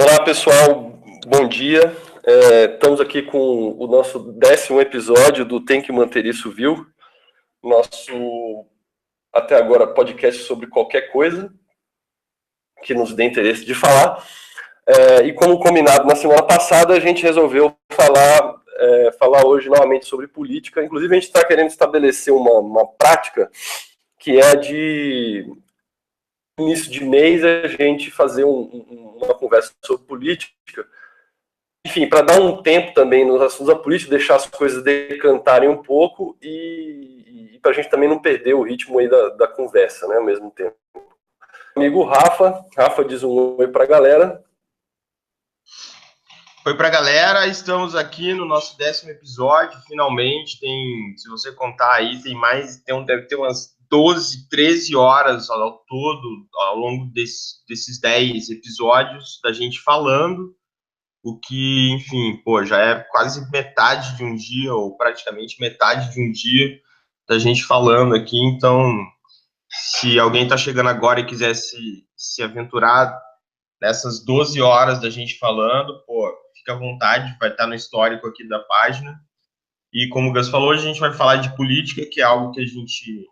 Olá, pessoal, bom dia. Estamos aqui com o nosso 10º episódio do Tem que Manter Isso Viu, nosso, até agora, podcast sobre qualquer coisa que nos dê interesse de falar. E como combinado na semana passada, a gente resolveu falar hoje novamente sobre política. Inclusive, a gente está querendo estabelecer uma prática que é de início de mês a gente fazer uma conversa sobre política, enfim, para dar um tempo também nos assuntos da política, deixar as coisas decantarem um pouco e para a gente também não perder o ritmo aí da conversa, né, ao mesmo tempo. Amigo Rafa diz um oi para a galera. Oi para a galera, estamos aqui no nosso 10º episódio, finalmente, se você contar aí, deve ter umas 12, 13 horas ao todo, ao longo desses 10 episódios, da gente falando, o que, enfim, já é quase metade de um dia, ou praticamente metade de um dia da gente falando aqui, então, se alguém está chegando agora e quiser se aventurar nessas 12 horas da gente falando, fica à vontade, vai estar no histórico aqui da página. E como o Gus falou, a gente vai falar de política, que é algo que a gente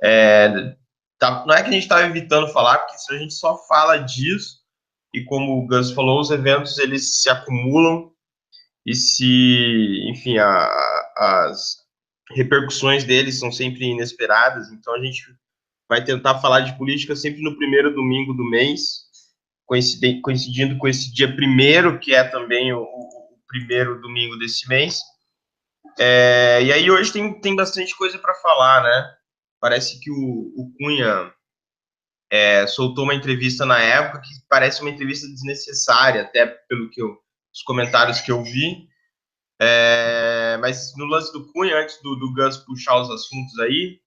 não é que a gente está evitando falar, porque se a gente só fala disso, e como o Gus falou, os eventos eles se acumulam e enfim, as repercussões deles são sempre inesperadas, então a gente vai tentar falar de política sempre no primeiro domingo do mês, coincidindo com esse dia 1º, que é também o primeiro domingo desse mês. E aí hoje tem bastante coisa para falar, né? Parece que o Cunha soltou uma entrevista na época que parece uma entrevista desnecessária, até os comentários que eu vi. Mas no lance do Cunha, antes do Gus puxar os assuntos aí,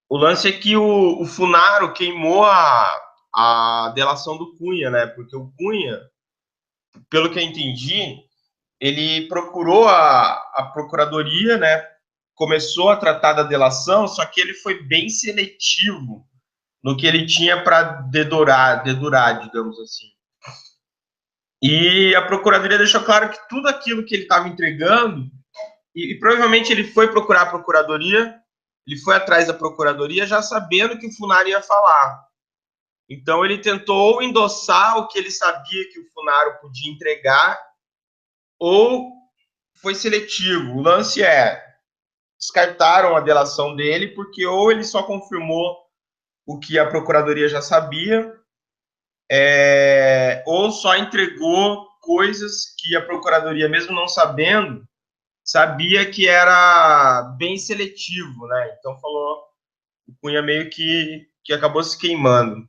o lance é que o Funaro queimou a delação do Cunha, né? Porque o Cunha, pelo que eu entendi, ele procurou a procuradoria, né? Começou a tratar da delação, só que ele foi bem seletivo no que ele tinha para dedurar, digamos assim. E a procuradoria deixou claro que tudo aquilo que ele estava entregando, e provavelmente ele foi procurar a procuradoria, ele foi atrás da procuradoria já sabendo que o Funaro ia falar. Então, ele tentou endossar o que ele sabia que o Funaro podia entregar, ou foi seletivo. O lance descartaram a delação dele, porque ou ele só confirmou o que a Procuradoria já sabia, ou só entregou coisas que a Procuradoria, mesmo não sabendo, sabia que era bem seletivo, né? Então, o Cunha meio que acabou se queimando.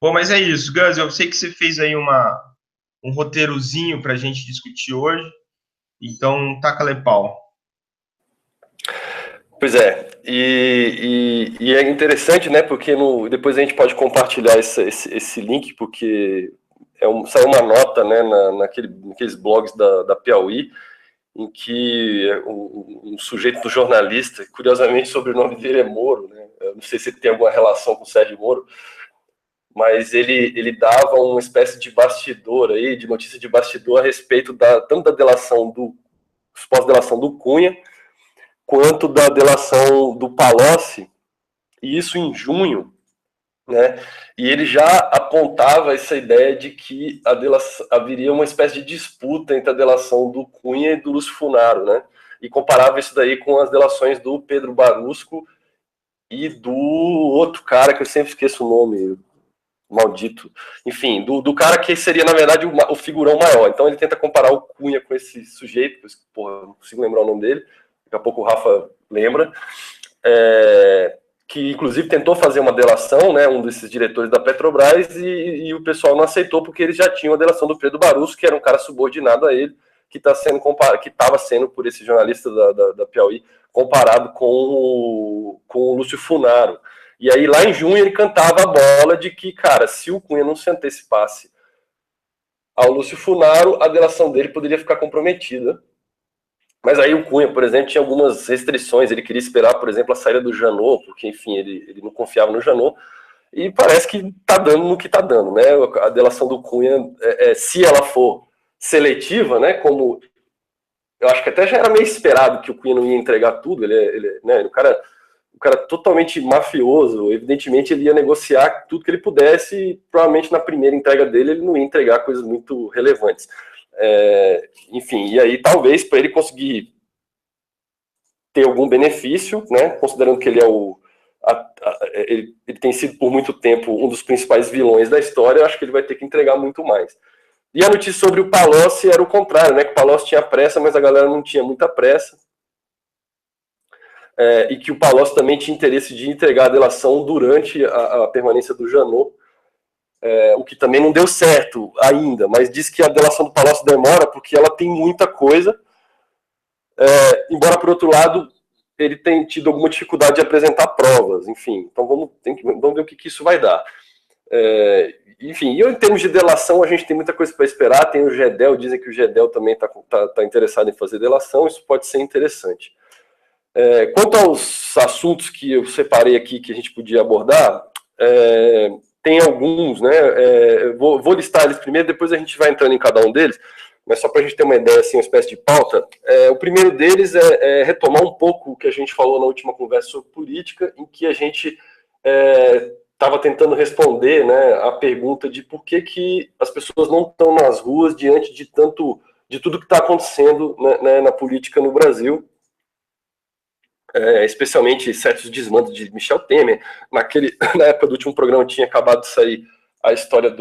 Bom, mas é isso, Gus, eu sei que você fez aí um roteirozinho para a gente discutir hoje, então taca-lhe pau. Pois é, e é interessante, né, porque depois a gente pode compartilhar esse link, porque saiu uma nota, né, naqueles blogs da Piauí, em que um sujeito do jornalista, curiosamente o sobrenome dele é Moro, né, eu não sei se ele tem alguma relação com o Sérgio Moro, mas ele dava uma espécie de bastidor aí, de notícia de bastidor a respeito tanto da delação suposta delação do Cunha, quanto da delação do Palocci, e isso em junho, né? E ele já apontava essa ideia de que haveria uma espécie de disputa entre a delação do Cunha e do Lúcio Funaro, né? E comparava isso daí com as delações do Pedro Barusco e do outro cara que eu sempre esqueço o nome, maldito. Enfim, do cara que seria, na verdade, o figurão maior. Então ele tenta comparar o Cunha com esse sujeito, não consigo lembrar o nome dele, daqui a pouco o Rafa lembra, que inclusive tentou fazer uma delação, né, um desses diretores da Petrobras, e o pessoal não aceitou porque eles já tinham a delação do Pedro Barusco, que era um cara subordinado a ele, que estava sendo, por esse jornalista da Piauí, comparado com o Lúcio Funaro. E aí, lá em junho, ele cantava a bola de que, cara, se o Cunha não se antecipasse ao Lúcio Funaro, a delação dele poderia ficar comprometida. Mas aí o Cunha, por exemplo, tinha algumas restrições. Ele queria esperar, por exemplo, a saída do Janot, porque, enfim, ele não confiava no Janot. e parece que está dando no que está dando, né? A delação do Cunha, se ela for seletiva, né, como eu acho que até já era meio esperado que o Cunha não ia entregar tudo, né, o cara totalmente mafioso, evidentemente ele ia negociar tudo que ele pudesse e provavelmente na primeira entrega dele ele não ia entregar coisas muito relevantes. Enfim, e aí talvez para ele conseguir ter algum benefício, né, considerando que ele é ele tem sido por muito tempo um dos principais vilões da história, eu acho que ele vai ter que entregar muito mais. E a notícia sobre o Palocci era o contrário, né, que o Palocci tinha pressa, mas a galera não tinha muita pressa. E que o Palocci também tinha interesse de entregar a delação durante a permanência do Janot, o que também não deu certo ainda, mas diz que a delação do Palocci demora porque ela tem muita coisa, embora, por outro lado, ele tenha tido alguma dificuldade de apresentar provas, enfim, então vamos ver o que isso vai dar. Enfim, em termos de delação, a gente tem muita coisa para esperar, tem o GEDEL, dizem que o GEDEL também está interessado em fazer delação, isso pode ser interessante. Quanto aos assuntos que eu separei aqui que a gente podia abordar, tem alguns, né? Vou listar eles primeiro, depois a gente vai entrando em cada um deles, mas só para a gente ter uma ideia, assim, uma espécie de pauta. O primeiro deles é retomar um pouco o que a gente falou na última conversa sobre política, em que a gente estava tentando responder, né, a pergunta de por que as pessoas não estão nas ruas diante de tudo que está acontecendo, né, na política no Brasil. Especialmente certos desmandos de Michel Temer. Na época do último programa tinha acabado de sair a história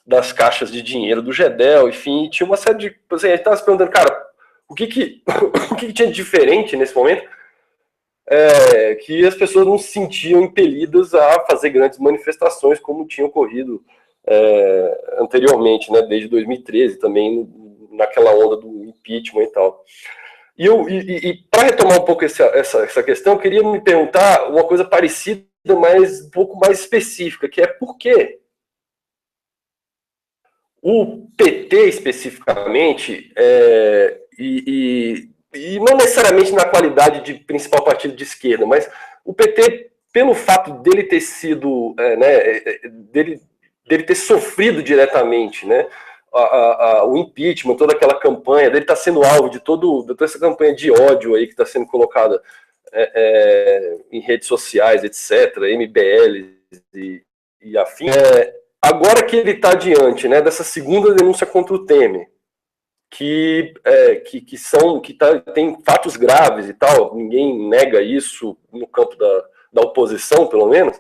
das caixas de dinheiro do GEDEL, enfim, tinha uma série de... Assim, a gente estava se perguntando, cara, o que tinha de diferente nesse momento que as pessoas não se sentiam impelidas a fazer grandes manifestações como tinha ocorrido anteriormente, né, desde 2013, também naquela onda do impeachment e tal. E para retomar um pouco essa questão, eu queria me perguntar uma coisa parecida, mas um pouco mais específica, que é por que o PT especificamente, e não necessariamente na qualidade de principal partido de esquerda, mas o PT, pelo fato dele ter sido, dele ter sofrido diretamente, né, o impeachment, toda aquela campanha, dele está sendo alvo de toda essa campanha de ódio aí que está sendo colocada em redes sociais, etc., MBL e afim. Agora que ele está diante, né, dessa segunda denúncia contra o Temer, que tem fatos graves e tal, ninguém nega isso no campo da oposição, pelo menos,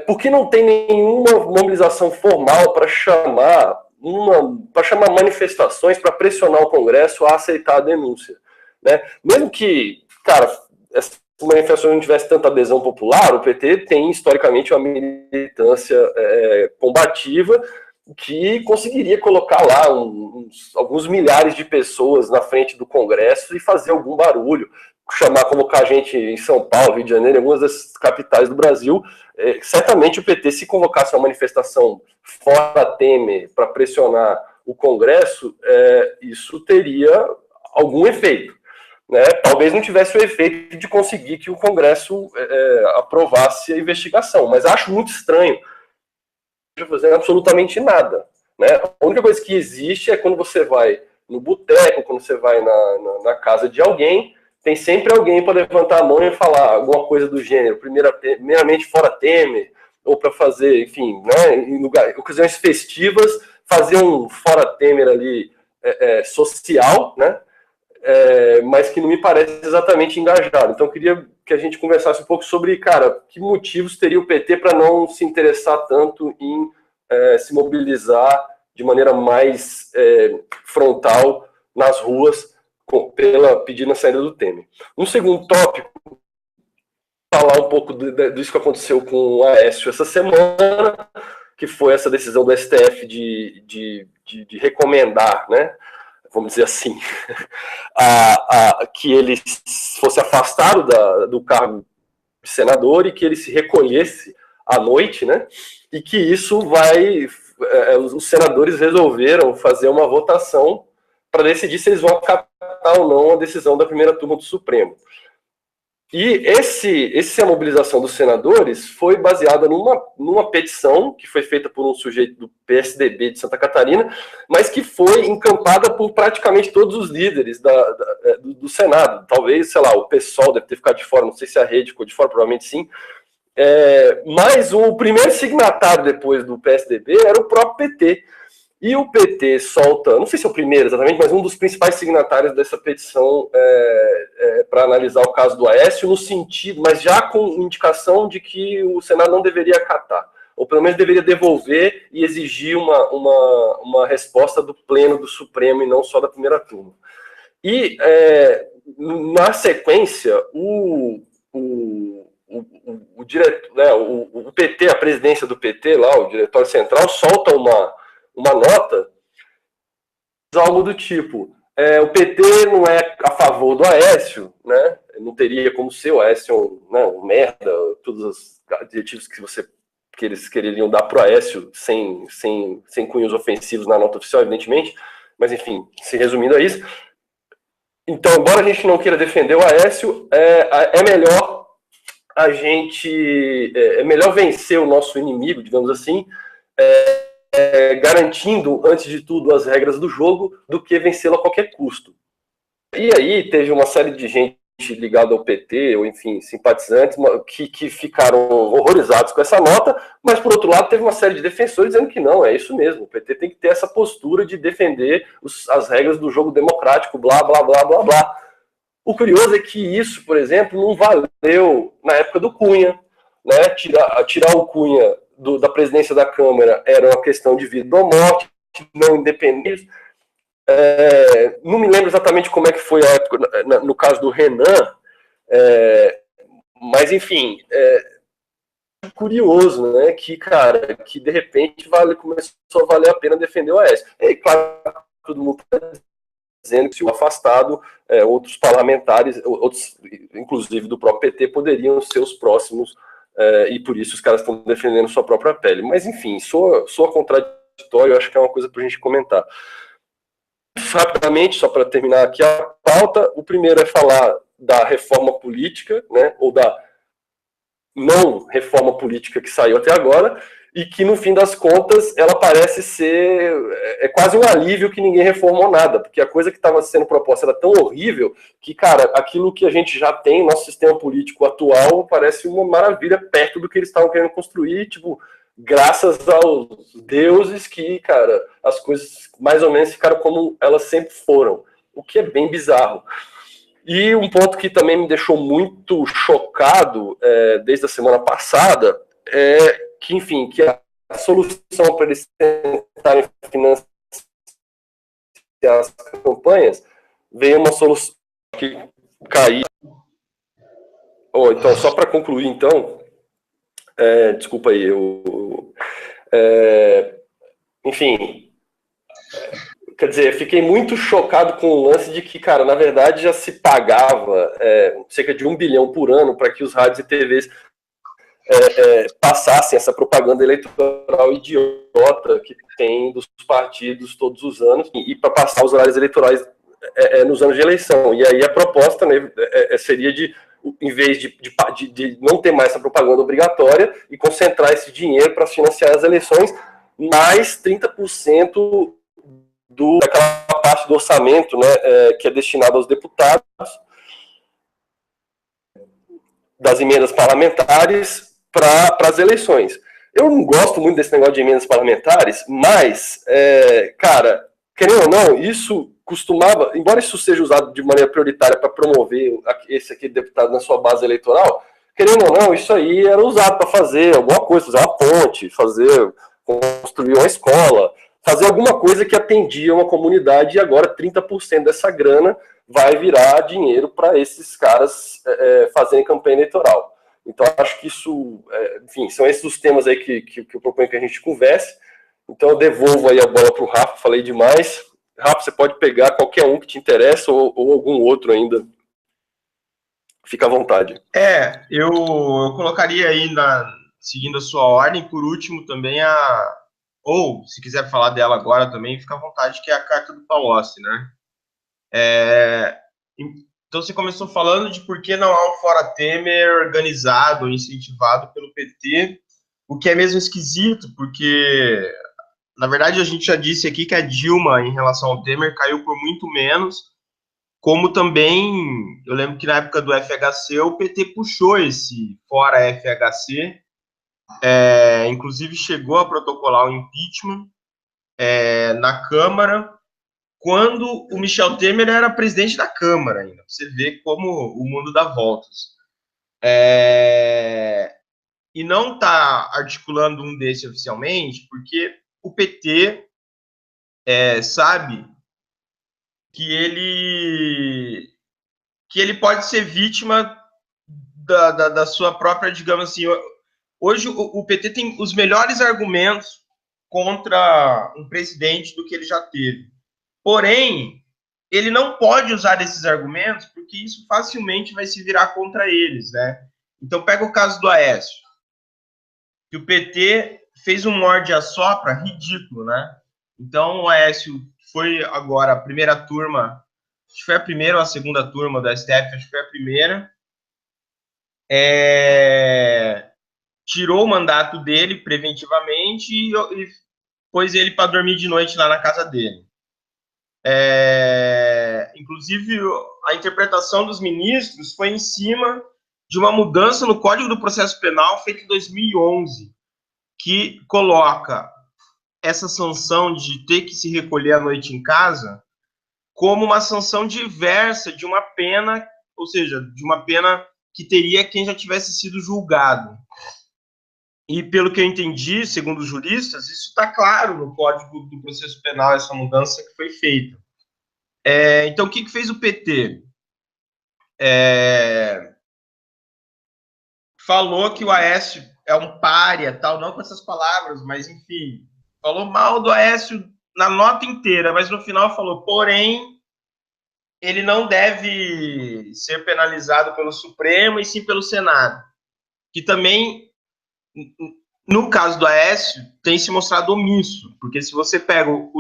por que não tem nenhuma mobilização formal para chamar manifestações para pressionar o Congresso a aceitar a denúncia, né? Mesmo que, cara, essas manifestações não tivessem tanta adesão popular, o PT tem historicamente uma militância combativa que conseguiria colocar lá alguns milhares de pessoas na frente do Congresso e fazer algum barulho, convocar gente em São Paulo, Rio de Janeiro, em algumas das capitais do Brasil. Certamente o PT, se convocasse uma manifestação fora Temer para pressionar o Congresso, isso teria algum efeito, né? Talvez não tivesse o efeito de conseguir que o Congresso aprovasse a investigação, mas acho muito estranho não fazendo absolutamente nada, né? A única coisa que existe é quando você vai no boteco, quando você vai na casa de alguém, tem sempre alguém para levantar a mão e falar alguma coisa do gênero, primeiramente fora Temer, ou para fazer, enfim, né, em ocasiões festivas, fazer um fora Temer ali social, né, mas que não me parece exatamente engajado. Então, eu queria que a gente conversasse um pouco sobre, cara, que motivos teria o PT para não se interessar tanto em se mobilizar de maneira mais frontal nas ruas pedindo a saída do Temer. Um segundo tópico, falar um pouco disso que aconteceu com o Aécio essa semana, que foi essa decisão do STF de recomendar, né, vamos dizer assim, que ele fosse afastado do cargo de senador e que ele se recolhesse à noite, né, e que isso os senadores resolveram fazer uma votação para decidir se eles vão acatar ou não a decisão da primeira turma do Supremo. E essa mobilização dos senadores foi baseada numa petição que foi feita por um sujeito do PSDB de Santa Catarina, mas que foi encampada por praticamente todos os líderes do Senado. Talvez, sei lá, o PSOL deve ter ficado de fora, não sei se a Rede ficou de fora, provavelmente sim. Mas o primeiro signatário depois do PSDB era o próprio PT. E o PT solta, não sei se é o primeiro exatamente, mas um dos principais signatários dessa petição para analisar o caso do Aécio, no sentido, mas já com indicação de que o Senado não deveria acatar, ou pelo menos deveria devolver e exigir uma resposta do pleno do Supremo e não só da primeira turma. E, na sequência, o diretor, né, o PT, a presidência do PT, lá, o Diretório Central, solta uma nota, algo do tipo, o PT não é a favor do Aécio, né? Não teria como ser, o Aécio um merda, todos os adjetivos que eles quereriam dar para o Aécio, sem cunhos ofensivos na nota oficial, evidentemente, mas enfim, se resumindo a isso. Então, embora a gente não queira defender o Aécio, é melhor a gente, é melhor vencer o nosso inimigo, digamos assim, garantindo, antes de tudo, as regras do jogo, do que vencê-lo a qualquer custo. E aí teve uma série de gente ligada ao PT, ou enfim, simpatizantes, que ficaram horrorizados com essa nota, mas, por outro lado, teve uma série de defensores dizendo que não, é isso mesmo, o PT tem que ter essa postura de defender as regras do jogo democrático, blá, blá, blá, blá, blá. O curioso é que isso, por exemplo, não valeu na época do Cunha, né? Tirar o Cunha da presidência da Câmara era uma questão de vida ou morte, não independente. Não me lembro exatamente como é que foi a época, no caso do Renan, mas enfim, curioso, né? Que de repente começou a valer a pena defender o Aécio. E claro, todo mundo está dizendo que se o afastado, outros parlamentares, outros, inclusive do próprio PT, poderiam ser os próximos, e por isso os caras estão defendendo sua própria pele. Mas, enfim, soa contraditório, acho que é uma coisa para a gente comentar. Rapidamente, só para terminar aqui a pauta, o primeiro é falar da reforma política, né, ou da não reforma política que saiu até agora, e que, no fim das contas, ela parece ser quase um alívio que ninguém reformou nada, porque a coisa que estava sendo proposta era tão horrível que, cara, aquilo que a gente já tem, nosso sistema político atual, parece uma maravilha perto do que eles estavam querendo construir, tipo, graças aos deuses que, cara, as coisas mais ou menos ficaram como elas sempre foram, o que é bem bizarro. E um ponto que também me deixou muito chocado desde a semana passada é que, enfim, que a solução para eles tentarem financiar as campanhas veio uma solução que caiu. Então, só para concluir, então, desculpa aí, enfim, quer dizer, fiquei muito chocado com o lance de que, cara, na verdade já se pagava cerca de 1 bilhão por ano para que os rádios e TVs passassem essa propaganda eleitoral idiota que tem dos partidos todos os anos e para passar os horários eleitorais nos anos de eleição. E aí a proposta, né, seria de, em vez de não ter mais essa propaganda obrigatória e concentrar esse dinheiro para financiar as eleições, mais 30% daquela parte do orçamento, né, que é destinado aos deputados, das emendas parlamentares para as eleições. Eu não gosto muito desse negócio de emendas parlamentares, mas, cara, querendo ou não, isso costumava, embora isso seja usado de maneira prioritária para promover aquele deputado na sua base eleitoral, querendo ou não, isso aí era usado para fazer alguma coisa, fazer uma ponte, construir uma escola, fazer alguma coisa que atendia uma comunidade, e agora 30% dessa grana vai virar dinheiro para esses caras fazerem campanha eleitoral. Então, acho que isso, enfim, são esses os temas aí que eu proponho que a gente converse. Então, eu devolvo aí a bola para o Rafa, falei demais. Rafa, você pode pegar qualquer um que te interessa ou algum outro ainda. Fica à vontade. Eu colocaria aí, seguindo a sua ordem, por último também ou, se quiser falar dela agora também, fica à vontade, que é a carta do Palocci, né? Então você começou falando de por que não há um Fora Temer organizado, incentivado pelo PT, o que é mesmo esquisito, porque, na verdade, a gente já disse aqui que a Dilma, em relação ao Temer, caiu por muito menos, como também, eu lembro que na época do FHC, o PT puxou esse Fora FHC, inclusive chegou a protocolar o impeachment na Câmara, quando o Michel Temer era presidente da Câmara ainda. Você vê como o mundo dá voltas. E não está articulando um desse oficialmente, porque o PT sabe que ele pode ser vítima da sua própria, digamos assim, hoje o PT tem os melhores argumentos contra um presidente do que ele já teve. Porém, ele não pode usar esses argumentos porque isso facilmente vai se virar contra eles, né? Então, pega o caso do Aécio, que o PT fez um morde-a-sopra ridículo, né? Então, o Aécio foi agora a primeira turma, acho que foi a primeira ou a segunda turma do STF, acho que foi a primeira, tirou o mandato dele preventivamente e pôs ele para dormir de noite lá na casa dele. Inclusive, a interpretação dos ministros foi em cima de uma mudança no Código do Processo Penal feita em 2011, que coloca essa sanção de ter que se recolher à noite em casa como uma sanção diversa de uma pena, ou seja, de uma pena que teria quem já tivesse sido julgado. E pelo que eu entendi, segundo os juristas, isso está claro no Código do Processo Penal, essa mudança que foi feita. Então, o que fez o PT? Falou que o Aécio é um pária, tal, não com essas palavras, mas enfim, falou mal do Aécio na nota inteira, mas no final falou, porém, ele não deve ser penalizado pelo Supremo e sim pelo Senado, que também, no caso do Aécio, tem se mostrado omisso, porque se você pega o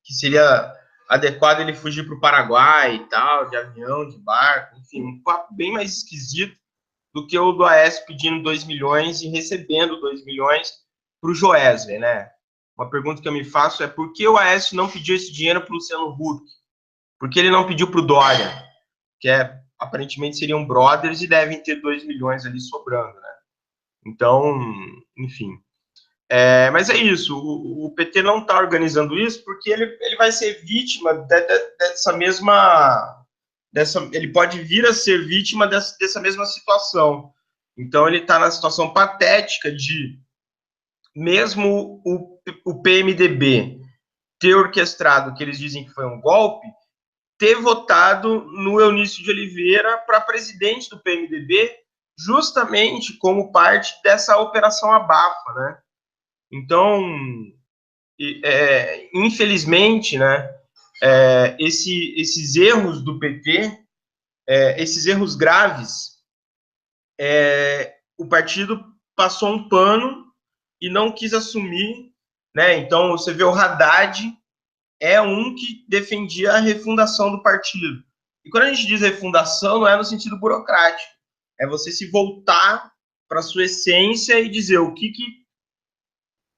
que seria adequado ele fugir para o Paraguai e tal, de avião, de barco, enfim, um papo bem mais esquisito do que o do Aécio pedindo 2 milhões e recebendo 2 milhões para o Joesley, né? Uma pergunta que eu me faço é por que o Aécio não pediu esse dinheiro para o Luciano Huck? Por que ele não pediu para o Dória? Que aparentemente seriam brothers e devem ter 2 milhões ali sobrando, né? Então, enfim. Mas é isso, o PT não está organizando isso porque ele vai ser vítima dessa mesma. Ele pode vir a ser vítima dessa mesma situação. Então, ele está na situação patética de, mesmo o PMDB ter orquestrado o que eles dizem que foi um golpe, ter votado no Eunício de Oliveira para presidente do PMDB, justamente como parte dessa operação abafa, né? Então, infelizmente, né, esses erros do PT, esses erros graves, o partido passou um pano e não quis assumir, né? Então, você vê o Haddad é um que defendia a refundação do partido. E quando a gente diz refundação, não é no sentido burocrático, é você se voltar para a sua essência e dizer o que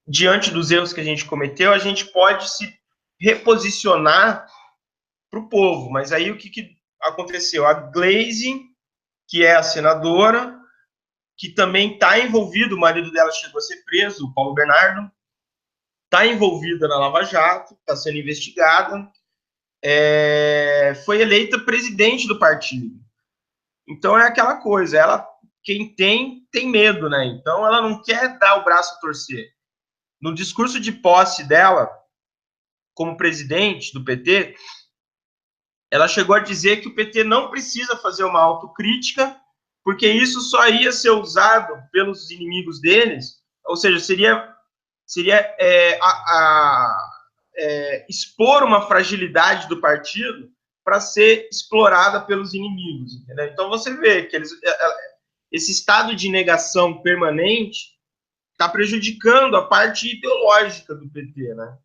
diante dos erros que a gente cometeu, a gente pode se reposicionar para o povo. Mas aí o que aconteceu? A Glaze, que é a senadora, que também está envolvido, o marido dela chegou a ser preso, o Paulo Bernardo, está envolvida na Lava Jato, está sendo investigada, foi eleita presidente do partido. Então é aquela coisa, quem tem medo, né? Então ela não quer dar o braço a torcer. No discurso de posse dela, como presidente do PT, ela chegou a dizer que o PT não precisa fazer uma autocrítica, porque isso só ia ser usado pelos inimigos deles, ou seja, seria expor uma fragilidade do partido para ser explorada pelos inimigos, entendeu? Então você vê que esse estado de negação permanente está prejudicando a parte ideológica do PT, né?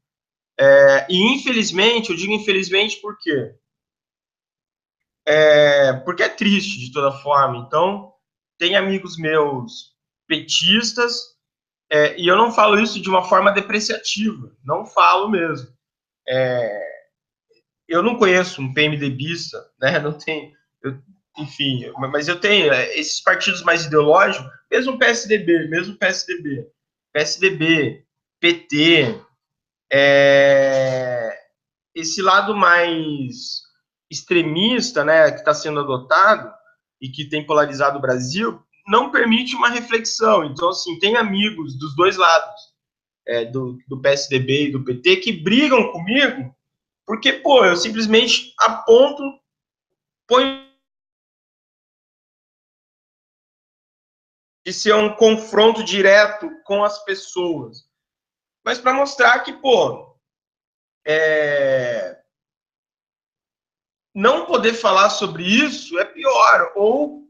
E infelizmente, eu digo infelizmente por quê? Porque é triste de toda forma. Então, tem amigos meus petistas, e eu não falo isso de uma forma depreciativa, não falo mesmo. Eu não conheço um PMDBista, né? Não tem, enfim, mas eu tenho esses partidos mais ideológicos, mesmo PSDB, PT, esse lado mais extremista, né, que está sendo adotado e que tem polarizado o Brasil, não permite uma reflexão. Então, assim, tem amigos dos dois lados, do PSDB e do PT, que brigam comigo porque, pô, eu simplesmente aponto, ponho de ser um confronto direto com as pessoas. Mas para mostrar que, pô, não poder falar sobre isso é pior. Ou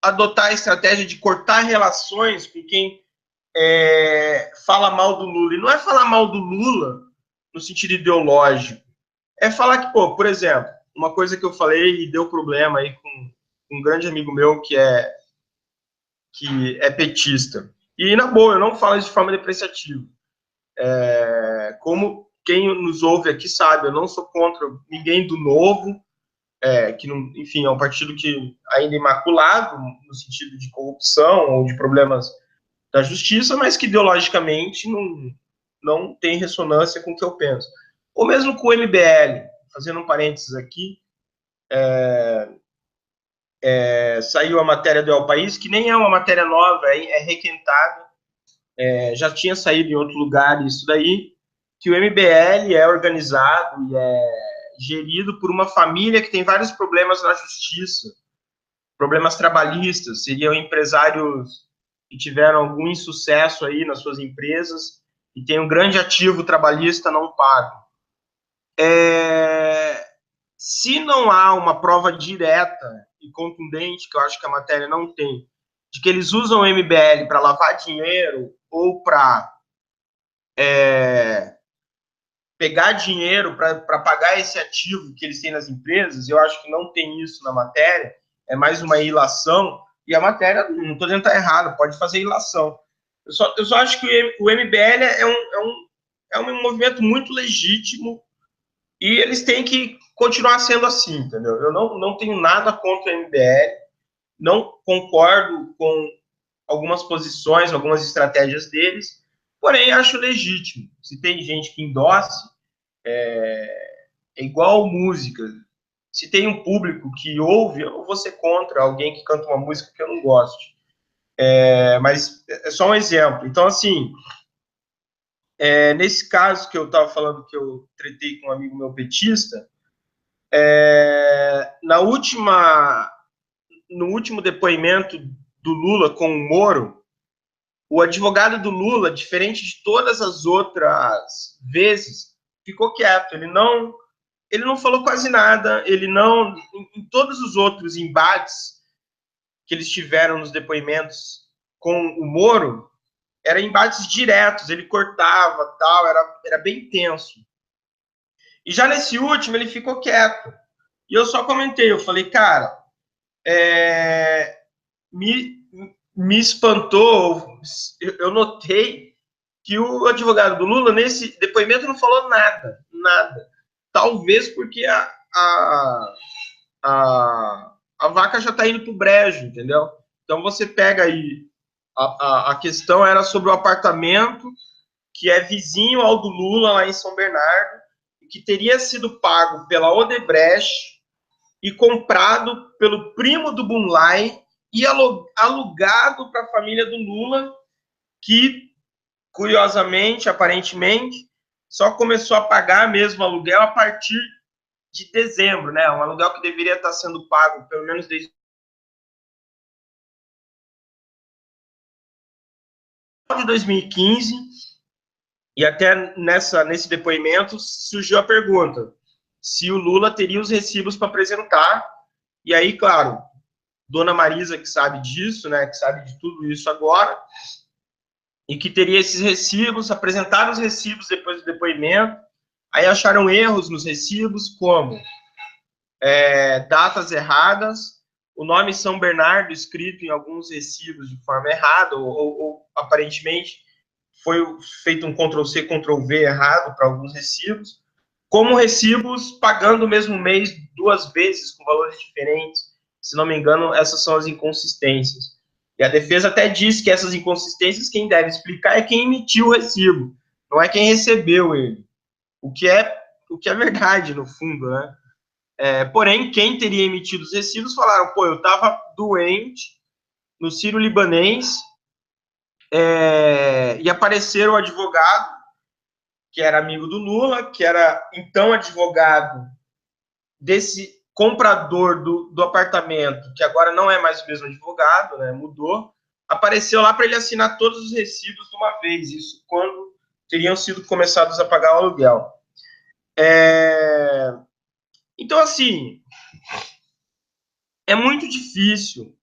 adotar a estratégia de cortar relações com quem fala mal do Lula. E não é falar mal do Lula no sentido ideológico. É falar que, pô, por exemplo, uma coisa que eu falei e deu problema aí com um grande amigo meu que é petista. E, na boa, eu não falo isso de forma depreciativa. Como quem nos ouve aqui sabe, eu não sou contra ninguém do Novo, que, não, enfim, é um partido que ainda é imaculado, no sentido de corrupção ou de problemas da justiça, mas que ideologicamente não tem ressonância com o que eu penso. Ou mesmo com o MBL, fazendo um parênteses aqui, saiu a matéria do El País, que nem é uma matéria nova, é requentada, já tinha saído em outro lugar isso daí, que o MBL é organizado e é gerido por uma família que tem vários problemas na justiça, problemas trabalhistas, seriam empresários que tiveram algum insucesso aí nas suas empresas e tem um grande ativo trabalhista não pago. Se não há uma prova direta e contundente, que eu acho que a matéria não tem, de que eles usam o MBL para lavar dinheiro ou para pegar dinheiro para pagar esse ativo que eles têm nas empresas, eu acho que não tem isso na matéria, é mais uma ilação, e a matéria, não estou dizendo que está errado, pode fazer ilação. Eu só acho que o MBL é um movimento muito legítimo e eles têm que continuar sendo assim, entendeu? Eu não tenho nada contra o MBL, não concordo com algumas posições, algumas estratégias deles, porém acho legítimo. Se tem gente que endosse, é igual música. Se tem um público que ouve, eu não vou ser contra alguém que canta uma música que eu não goste. Mas é só um exemplo. Então, assim, nesse caso que eu estava falando, que eu tretei com um amigo meu petista, no último depoimento do Lula com o Moro, o advogado do Lula, diferente de todas as outras vezes, ficou quieto. Ele não falou quase nada. Ele não, em todos os outros embates que eles tiveram nos depoimentos com o Moro, eram embates diretos. Ele cortava, tal, era bem tenso. E já nesse último ele ficou quieto. E eu só comentei, eu falei, cara, me espantou, eu notei que o advogado do Lula, nesse depoimento, não falou nada. Talvez porque a vaca já está indo para o brejo, entendeu? Então você pega aí, a questão era sobre o apartamento que é vizinho ao do Lula, lá em São Bernardo, que teria sido pago pela Odebrecht e comprado pelo primo do Bunlai e alugado para a família do Lula, que, curiosamente, aparentemente, só começou a pagar mesmo aluguel a partir de dezembro, né? Um aluguel que deveria estar sendo pago pelo menos desde 2015, e até nesse depoimento surgiu a pergunta se o Lula teria os recibos para apresentar, e aí, claro, Dona Marisa que sabe disso, né, que sabe de tudo isso agora, e que teria esses recibos, apresentaram os recibos depois do depoimento, aí acharam erros nos recibos, como datas erradas, o nome São Bernardo escrito em alguns recibos de forma errada, ou aparentemente foi feito um Ctrl+C, Ctrl+V errado para alguns recibos, como recibos pagando o mesmo mês 2 vezes, com valores diferentes. Se não me engano, essas são as inconsistências. E a defesa até diz que essas inconsistências, quem deve explicar é quem emitiu o recibo, não é quem recebeu ele. O que é verdade, no fundo, né? Porém, quem teria emitido os recibos falaram, eu estava doente no Sírio-Libanês, e apareceram o advogado, que era amigo do Lula, que era então advogado desse comprador do apartamento, que agora não é mais o mesmo advogado, né, mudou, apareceu lá para ele assinar todos os recibos de uma vez, isso quando teriam sido começados a pagar o aluguel. Então, assim, é muito difícil,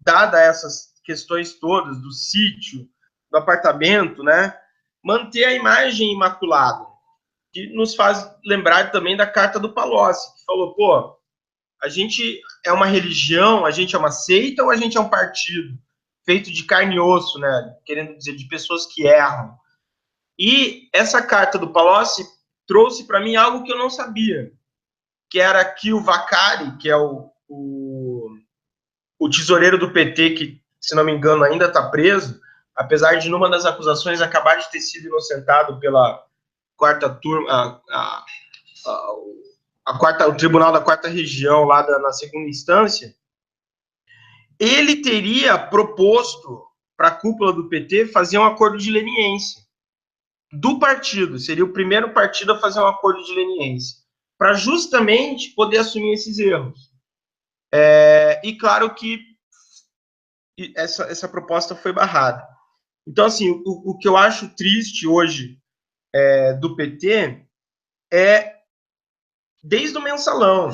dada essas questões todas do sítio, do apartamento, né, manter a imagem imaculada, que nos faz lembrar também da carta do Palocci, que falou, a gente é uma religião, a gente é uma seita ou a gente é um partido feito de carne e osso, né, querendo dizer, de pessoas que erram. E essa carta do Palocci trouxe para mim algo que eu não sabia, que era que o Vacari, que é o tesoureiro do PT, que, se não me engano, ainda está preso, apesar de, numa das acusações, acabar de ter sido inocentado pela quarta turma, o tribunal da quarta região, lá na segunda instância, ele teria proposto para a cúpula do PT fazer um acordo de leniência do partido, seria o primeiro partido a fazer um acordo de leniência, para justamente poder assumir esses erros. E claro que essa proposta foi barrada. Então, assim, o que eu acho triste hoje do PT é desde o mensalão,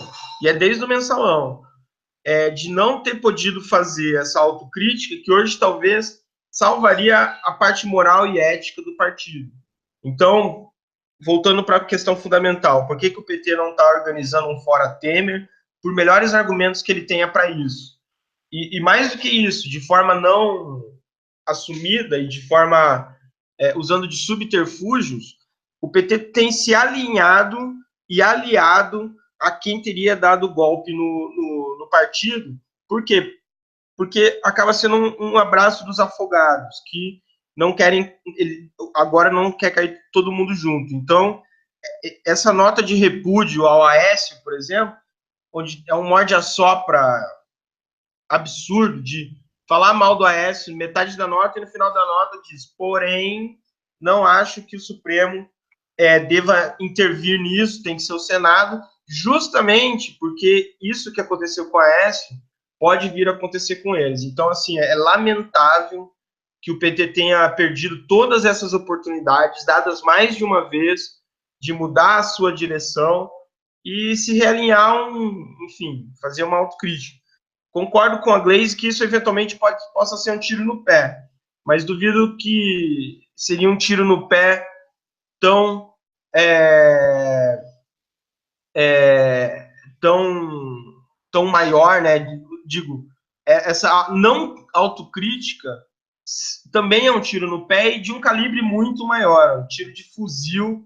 de não ter podido fazer essa autocrítica, que hoje talvez salvaria a parte moral e ética do partido. Então, voltando para a questão fundamental, por que o PT não está organizando um Fora Temer, por melhores argumentos que ele tenha para isso? E mais do que isso, de forma não assumida e de forma usando de subterfúgios, o PT tem se alinhado e aliado a quem teria dado golpe no partido. Por quê? Porque acaba sendo um abraço dos afogados, que não querem, agora não quer cair todo mundo junto. Então, essa nota de repúdio ao Aécio, por exemplo, onde é um morde-a-sopra absurdo de falar mal do Aécio, metade da nota, e no final da nota diz, porém, não acho que o Supremo deva intervir nisso, tem que ser o Senado, justamente porque isso que aconteceu com o Aécio pode vir a acontecer com eles. Então, assim, é lamentável que o PT tenha perdido todas essas oportunidades, dadas mais de uma vez, de mudar a sua direção e se realinhar, enfim, fazer uma autocrítica. Concordo com a Glaze que isso eventualmente possa ser um tiro no pé, mas duvido que seria um tiro no pé tão tão maior, né? Digo, essa não autocrítica também é um tiro no pé e de um calibre muito maior, um tiro de fuzil,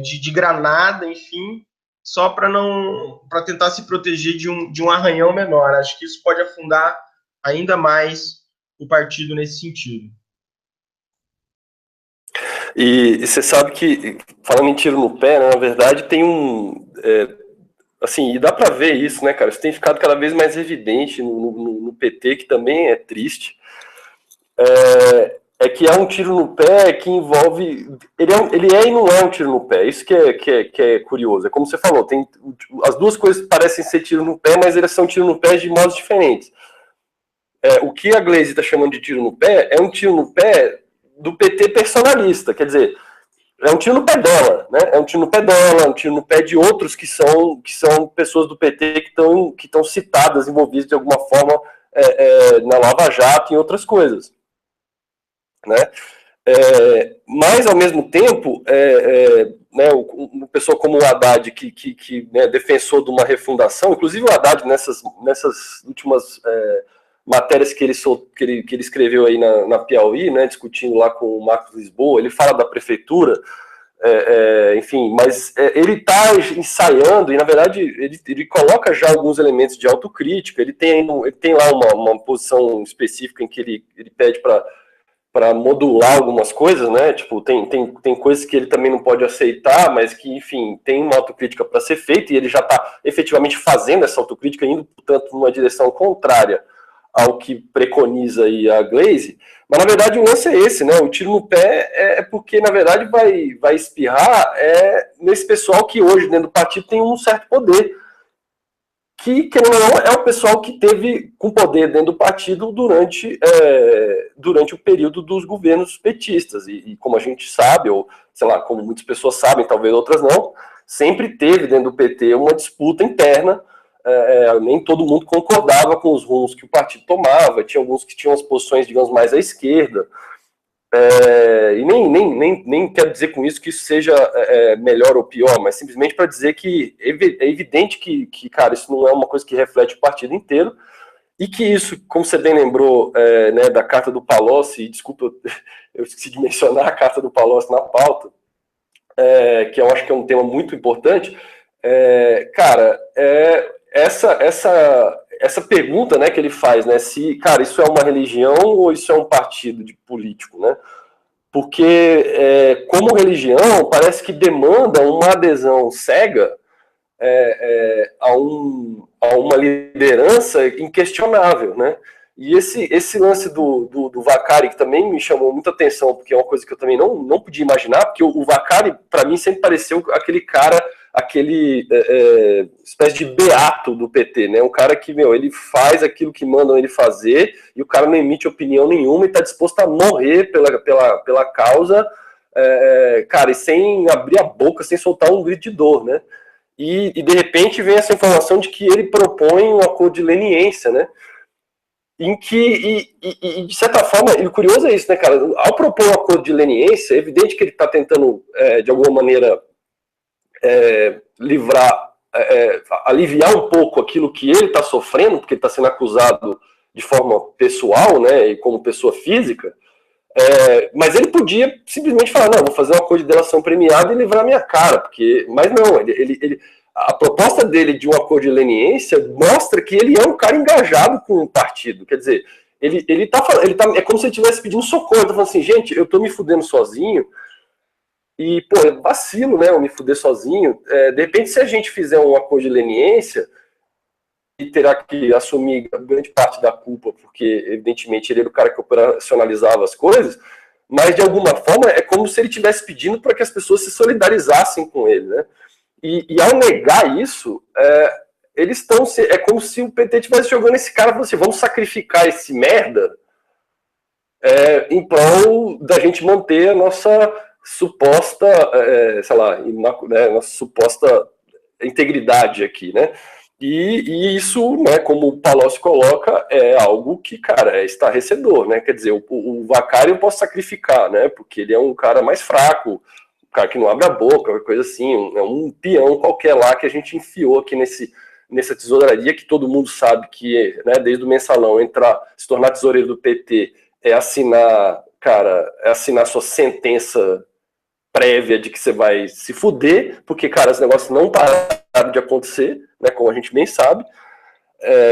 de granada, enfim, só para tentar se proteger de um arranhão menor. Acho que isso pode afundar ainda mais o partido nesse sentido. E você sabe que, falando em tiro no pé, né, na verdade tem assim, e dá para ver isso, né, cara? Isso tem ficado cada vez mais evidente no PT, que também é triste. Que é um tiro no pé que envolve... Ele é e não é um tiro no pé. Isso que é curioso. É como você falou, as duas coisas parecem ser tiro no pé, mas eles são tiro no pé de modos diferentes. O que a Glaze está chamando de tiro no pé é um tiro no pé do PT personalista. Quer dizer, é um tiro no pé dela, né? É um tiro no pé dela, é um tiro no pé de outros que são pessoas do PT que estão citadas, envolvidas de alguma forma na Lava Jato e em outras coisas, né? Mas, ao mesmo tempo, né, uma pessoa como o Haddad, que né, defensor de uma refundação, inclusive o Haddad, nessas últimas matérias que ele escreveu aí na Piauí, né, discutindo lá com o Marcos Lisboa, ele fala da prefeitura, enfim, mas ele está ensaiando, e na verdade ele coloca já alguns elementos de autocrítica, ele tem lá uma posição específica em que ele pede para modular algumas coisas, né? Tipo, tem coisas que ele também não pode aceitar, mas que, enfim, tem uma autocrítica para ser feita, e ele já está efetivamente fazendo essa autocrítica, indo, portanto, numa direção contrária ao que preconiza aí a Glaze. Mas, na verdade, o lance é esse, né? O tiro no pé é porque, na verdade, vai espirrar nesse pessoal que hoje, dentro do partido, tem um certo poder, que não é o pessoal que teve com poder dentro do partido durante o período dos governos petistas. E como a gente sabe, ou sei lá, como muitas pessoas sabem, talvez outras não, sempre teve dentro do PT uma disputa interna. Nem todo mundo concordava com os rumos que o partido tomava, tinha alguns que tinham as posições, digamos, mais à esquerda. E nem quero dizer com isso que isso seja melhor ou pior, mas simplesmente para dizer que é evidente que, cara, isso não é uma coisa que reflete o partido inteiro, e que isso, como você bem lembrou, né, da carta do Palocci, desculpa, eu esqueci de mencionar a carta do Palocci na pauta, que eu acho que é um tema muito importante, cara, essa pergunta, né, que ele faz, né, se, cara, isso é uma religião ou isso é um partido de político, né? Porque, como religião, parece que demanda uma adesão cega a uma liderança inquestionável, né? E esse lance do Vacari, que também me chamou muita atenção, porque é uma coisa que eu também não podia imaginar, porque o Vacari, para mim, sempre pareceu aquele cara, aquele espécie de beato do PT, né? Um cara que, ele faz aquilo que mandam ele fazer, e o cara não emite opinião nenhuma e está disposto a morrer pela causa, cara, e sem abrir a boca, sem soltar um grito de dor, né? E de repente vem essa informação de que ele propõe um acordo de leniência, né? Em que, de certa forma, e o curioso é isso, né, cara? Ao propor um acordo de leniência, é evidente que ele está tentando, de alguma maneira, aliviar um pouco aquilo que ele está sofrendo, porque ele está sendo acusado de forma pessoal, né, e como pessoa física, mas ele podia simplesmente falar, não, vou fazer um acordo de delação premiada e livrar minha cara, mas não, a proposta dele de um acordo de leniência mostra que ele é um cara engajado com o partido, quer dizer, é como se ele estivesse pedindo socorro, ele tá falando assim, gente, eu tô me fudendo sozinho, e, pô, é vacilo, né, eu me fuder sozinho, de repente se a gente fizer um acordo de leniência, ele terá que assumir grande parte da culpa, porque, evidentemente, ele era o cara que operacionalizava as coisas, mas, de alguma forma, é como se ele estivesse pedindo para que as pessoas se solidarizassem com ele, né? E ao negar isso, é como se o PT estivesse jogando esse cara e falando assim, vamos sacrificar esse merda em prol da gente manter a nossa suposta, sei lá, nossa suposta integridade aqui, né? E isso, né, como o Palocci coloca, é algo que, cara, é estarrecedor, né? Quer dizer, o Vacari eu posso sacrificar, né? Porque ele é um cara mais fraco, um cara que não abre a boca, qualquer coisa assim, é um peão qualquer lá que a gente enfiou aqui nessa tesouraria que todo mundo sabe que, né, desde o mensalão, se tornar tesoureiro do PT é assinar sua sentença prévia de que você vai se fuder, porque, cara, esse negócio não pararam de acontecer, né, como a gente bem sabe.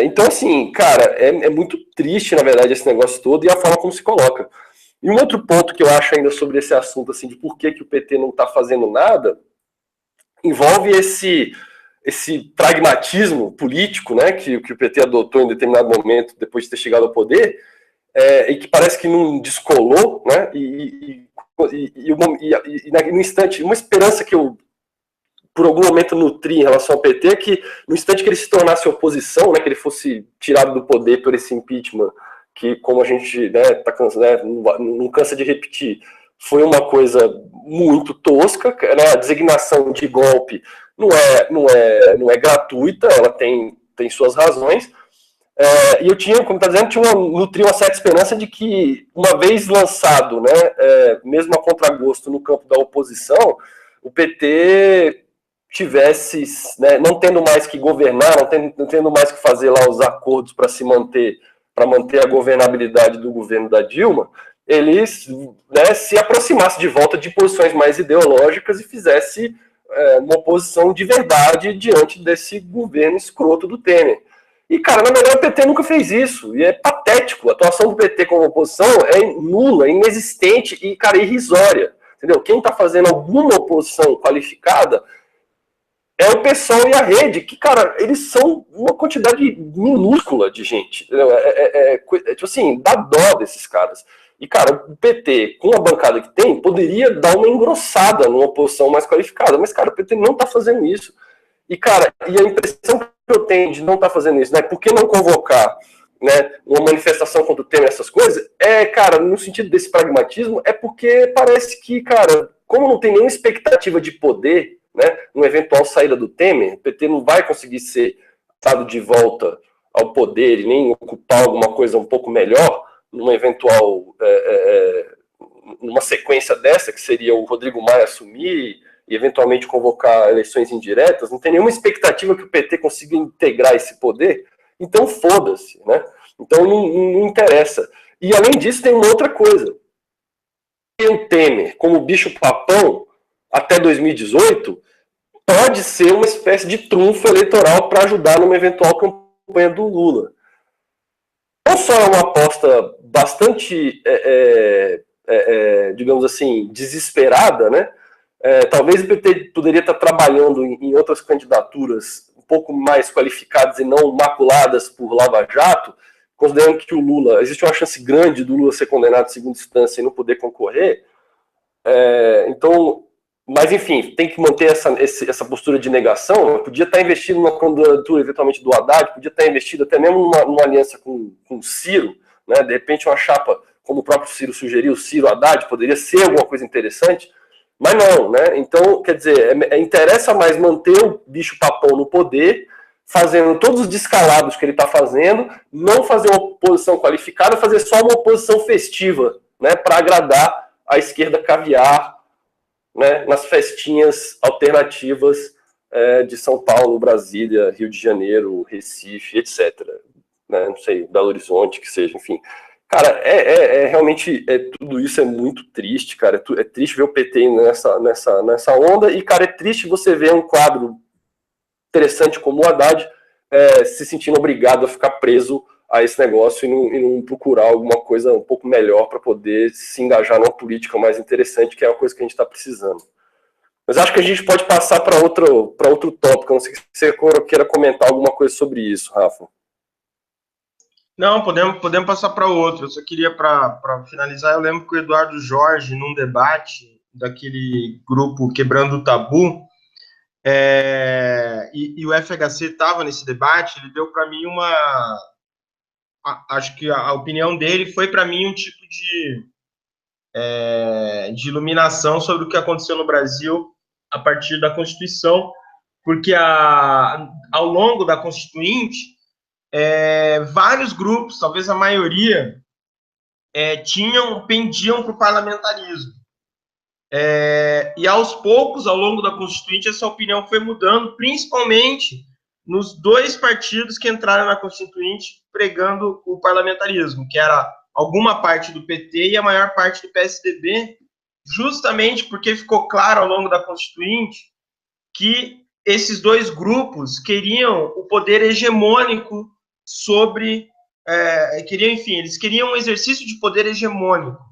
Então, assim, cara, é muito triste, na verdade, esse negócio todo e a forma como se coloca. E um outro ponto que eu acho ainda sobre esse assunto, assim, de por que o PT não está fazendo nada, envolve esse pragmatismo político, né, que o PT adotou em determinado momento, depois de ter chegado ao poder, e que parece que não descolou, né, no instante, uma esperança que eu, por algum momento, nutri em relação ao PT, é que no instante que ele se tornasse oposição, né, que ele fosse tirado do poder por esse impeachment, que, como a gente, né, não cansa de repetir, foi uma coisa muito tosca, né? A designação de golpe não é gratuita, ela tem suas razões. E eu tinha, como está dizendo, nutria uma certa esperança de que, uma vez lançado, né, mesmo a contragosto no campo da oposição, o PT tivesse, né, não tendo mais que governar, não tendo mais que fazer lá os acordos para manter a governabilidade do governo da Dilma, eles, né, se aproximasse de volta de posições mais ideológicas e fizesse uma oposição de verdade diante desse governo escroto do Temer. E, cara, na verdade o PT nunca fez isso, e é patético. A atuação do PT como oposição é nula, inexistente e, cara, irrisória. Entendeu? Quem está fazendo alguma oposição qualificada é o PSOL e a Rede, que, cara, eles são uma quantidade minúscula de gente. Tipo assim, dá dó desses caras. E, cara, o PT, com a bancada que tem, poderia dar uma engrossada numa oposição mais qualificada. Mas, cara, o PT não está fazendo isso. E, cara, e a impressão que eu tenho de não estar fazendo isso, né? Por que não convocar, né, uma manifestação contra o Temer, essas coisas? Cara, no sentido desse pragmatismo, é porque parece que, cara, como não tem nenhuma expectativa de poder, né, uma eventual saída do Temer, o PT não vai conseguir ser dado de volta ao poder e nem ocupar alguma coisa um pouco melhor numa eventual numa sequência dessa, que seria o Rodrigo Maia assumir e eventualmente convocar eleições indiretas, não tem nenhuma expectativa que o PT consiga integrar esse poder, então foda-se, né? Então não interessa. E além disso tem uma outra coisa. O Temer, como bicho-papão, até 2018, pode ser uma espécie de trunfo eleitoral para ajudar numa eventual campanha do Lula. Não só é uma aposta bastante, digamos assim, desesperada, né? Talvez o PT poderia estar trabalhando em outras candidaturas um pouco mais qualificadas e não maculadas por Lava Jato, considerando que o Lula, existe uma chance grande do Lula ser condenado em segunda instância e não poder concorrer. Então, mas enfim, tem que manter essa postura de negação. Podia estar investido numa candidatura eventualmente do Haddad, podia estar investido até mesmo numa aliança com o Ciro, né? De repente uma chapa, como o próprio Ciro sugeriu, Ciro Haddad, poderia ser alguma coisa interessante, mas não, né? Então, quer dizer, interessa mais manter o bicho-papão no poder, fazendo todos os descalabros que ele está fazendo, não fazer uma oposição qualificada, fazer só uma oposição festiva, né? Para agradar a esquerda caviar, né, nas festinhas alternativas de São Paulo, Brasília, Rio de Janeiro, Recife, etc. Né, não sei, Belo Horizonte, que seja, enfim. Cara, realmente tudo isso é muito triste, cara. É triste ver o PT nessa onda e, cara, é triste você ver um quadro interessante como o Haddad se sentindo obrigado a ficar preso a esse negócio e não procurar alguma coisa um pouco melhor para poder se engajar numa política mais interessante, que é uma coisa que a gente está precisando. Mas acho que a gente pode passar para outro tópico. Não sei se você queira comentar alguma coisa sobre isso, Rafa. Não, podemos passar para outro. Eu só queria, para finalizar, eu lembro que o Eduardo Jorge, num debate daquele grupo Quebrando o Tabu, e o FHC estava nesse debate, ele deu para mim acho que a opinião dele foi para mim um tipo de iluminação sobre o que aconteceu no Brasil a partir da Constituição, porque ao longo da Constituinte, vários grupos, talvez a maioria, pendiam para o parlamentarismo. E aos poucos, ao longo da Constituinte, essa opinião foi mudando, principalmente nos dois partidos que entraram na Constituinte pregando o parlamentarismo, que era alguma parte do PT e a maior parte do PSDB, justamente porque ficou claro ao longo da Constituinte que esses dois grupos queriam o poder hegemônico sobre... eles queriam um exercício de poder hegemônico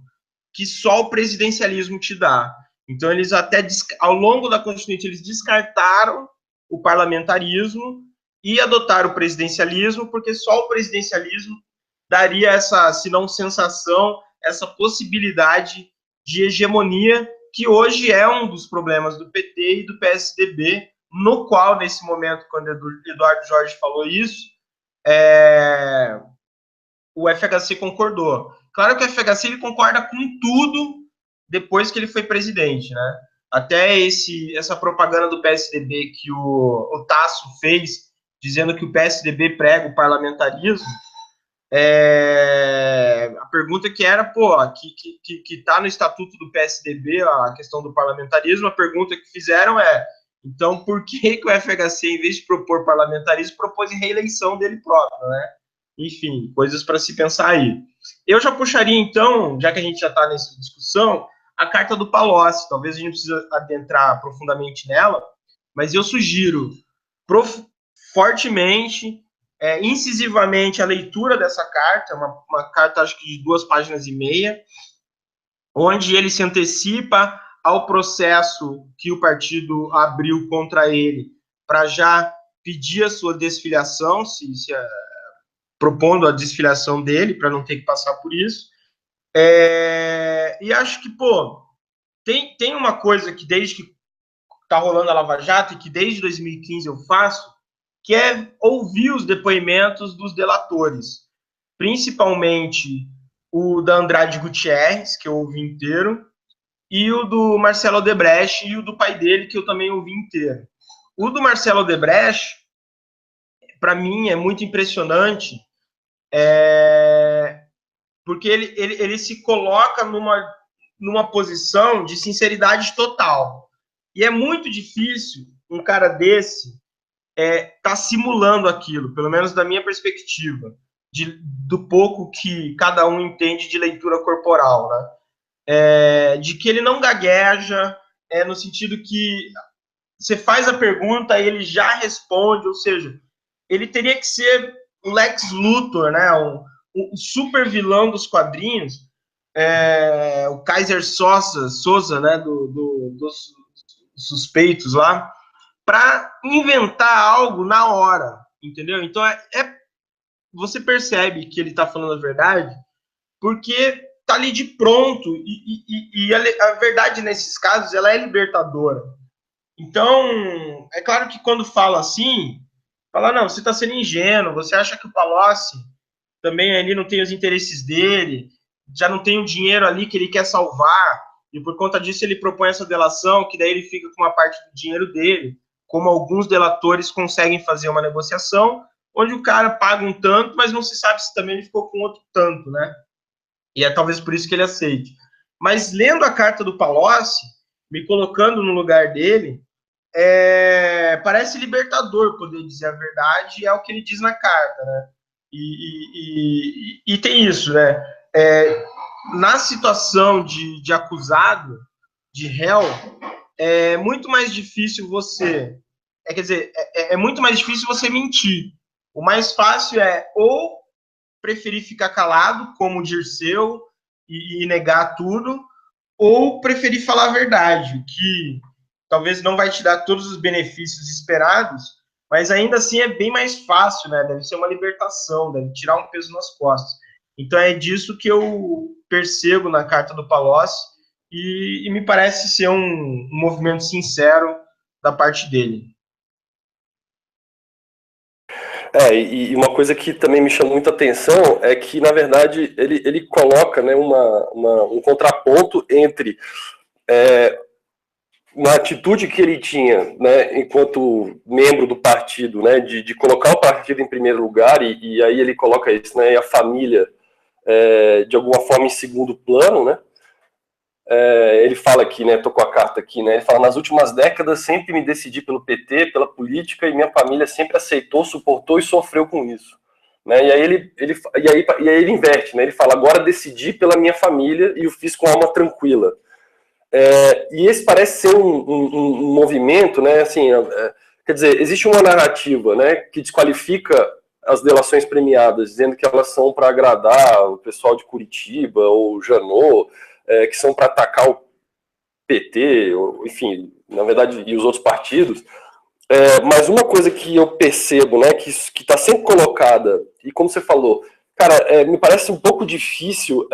que só o presidencialismo te dá. Então, eles até, ao longo da Constituinte, eles descartaram o parlamentarismo e adotaram o presidencialismo, porque só o presidencialismo daria essa, se não sensação, essa possibilidade de hegemonia, que hoje é um dos problemas do PT e do PSDB, no qual, nesse momento, quando Eduardo Jorge falou isso, o FHC concordou. Claro que o FHC ele concorda com tudo depois que ele foi presidente, né? Até essa propaganda do PSDB que o Tasso fez, dizendo que o PSDB prega o parlamentarismo, a pergunta que era, pô, que tá no estatuto do PSDB, a questão do parlamentarismo, a pergunta que fizeram é, então por que o FHC, em vez de propor parlamentarismo, propôs reeleição dele próprio, né? Enfim, coisas para se pensar aí. Eu já puxaria, então, já que a gente já está nessa discussão, a carta do Palocci. Talvez a gente não precise adentrar profundamente nela, mas eu sugiro fortemente, incisivamente, a leitura dessa carta, uma carta, acho que de 2,5 páginas, onde ele se antecipa ao processo que o partido abriu contra ele, para já pedir a sua desfiliação, propondo a desfiliação dele, para não ter que passar por isso. E acho que, pô, tem uma coisa que desde que tá rolando a Lava Jato e que desde 2015 eu faço, que é ouvir os depoimentos dos delatores, principalmente o da Andrade Gutierrez, que eu ouvi inteiro, e o do Marcelo Odebrecht e o do pai dele, que eu também ouvi inteiro. O do Marcelo Odebrecht, para mim, é muito impressionante, porque ele se coloca numa posição de sinceridade total. E é muito difícil um cara desse tá simulando aquilo, pelo menos da minha perspectiva, do pouco que cada um entende de leitura corporal, né? De que ele não gagueja, no sentido que você faz a pergunta e ele já responde, ou seja, ele teria que ser um Lex Luthor, né? Um super vilão dos quadrinhos, o Kaiser Sosa, né? Dos Suspeitos lá, para inventar algo na hora, entendeu? Então, você percebe que ele está falando a verdade porque tá ali de pronto, e a verdade nesses casos, ela é libertadora. Então, é claro que quando fala assim, fala, não, você está sendo ingênuo, você acha que o Palocci também ali não tem os interesses dele, já não tem o dinheiro ali que ele quer salvar, e por conta disso ele propõe essa delação, que daí ele fica com uma parte do dinheiro dele, como alguns delatores conseguem fazer uma negociação, onde o cara paga um tanto, mas não se sabe se também ele ficou com outro tanto, né? E é talvez por isso que ele aceite. Mas lendo a carta do Palocci, me colocando no lugar dele, parece libertador poder dizer a verdade, e é o que ele diz na carta, né? E tem isso, né? Na situação de acusado, de réu, é muito mais difícil você... quer dizer, é muito mais difícil você mentir. O mais fácil é ou preferir ficar calado, como o Dirceu, e negar tudo, ou preferir falar a verdade, que talvez não vai te dar todos os benefícios esperados, mas ainda assim é bem mais fácil, né? Deve ser uma libertação, deve tirar um peso nas costas. Então é disso que eu percebo na carta do Palocci, e me parece ser um movimento sincero da parte dele. E uma coisa que também me chama muita atenção é que, na verdade, ele coloca, né, um contraponto entre uma atitude que ele tinha, né, enquanto membro do partido, né, de colocar o partido em primeiro lugar, e aí ele coloca isso, né, e a família, de alguma forma, em segundo plano, né. Ele fala aqui, né, tô com a carta aqui, né, ele fala, nas últimas décadas sempre me decidi pelo PT, pela política, e minha família sempre aceitou, suportou e sofreu com isso. Né, e aí ele inverte, né, ele fala, agora decidi pela minha família e o fiz com alma tranquila. E esse parece ser um movimento, né, assim, quer dizer, existe uma narrativa, né, que desqualifica as delações premiadas, dizendo que elas são para agradar o pessoal de Curitiba ou Janot, que são para atacar o PT, ou, enfim, na verdade, e os outros partidos. Mas uma coisa que eu percebo, né, que está sempre colocada, e como você falou, cara, me parece um pouco difícil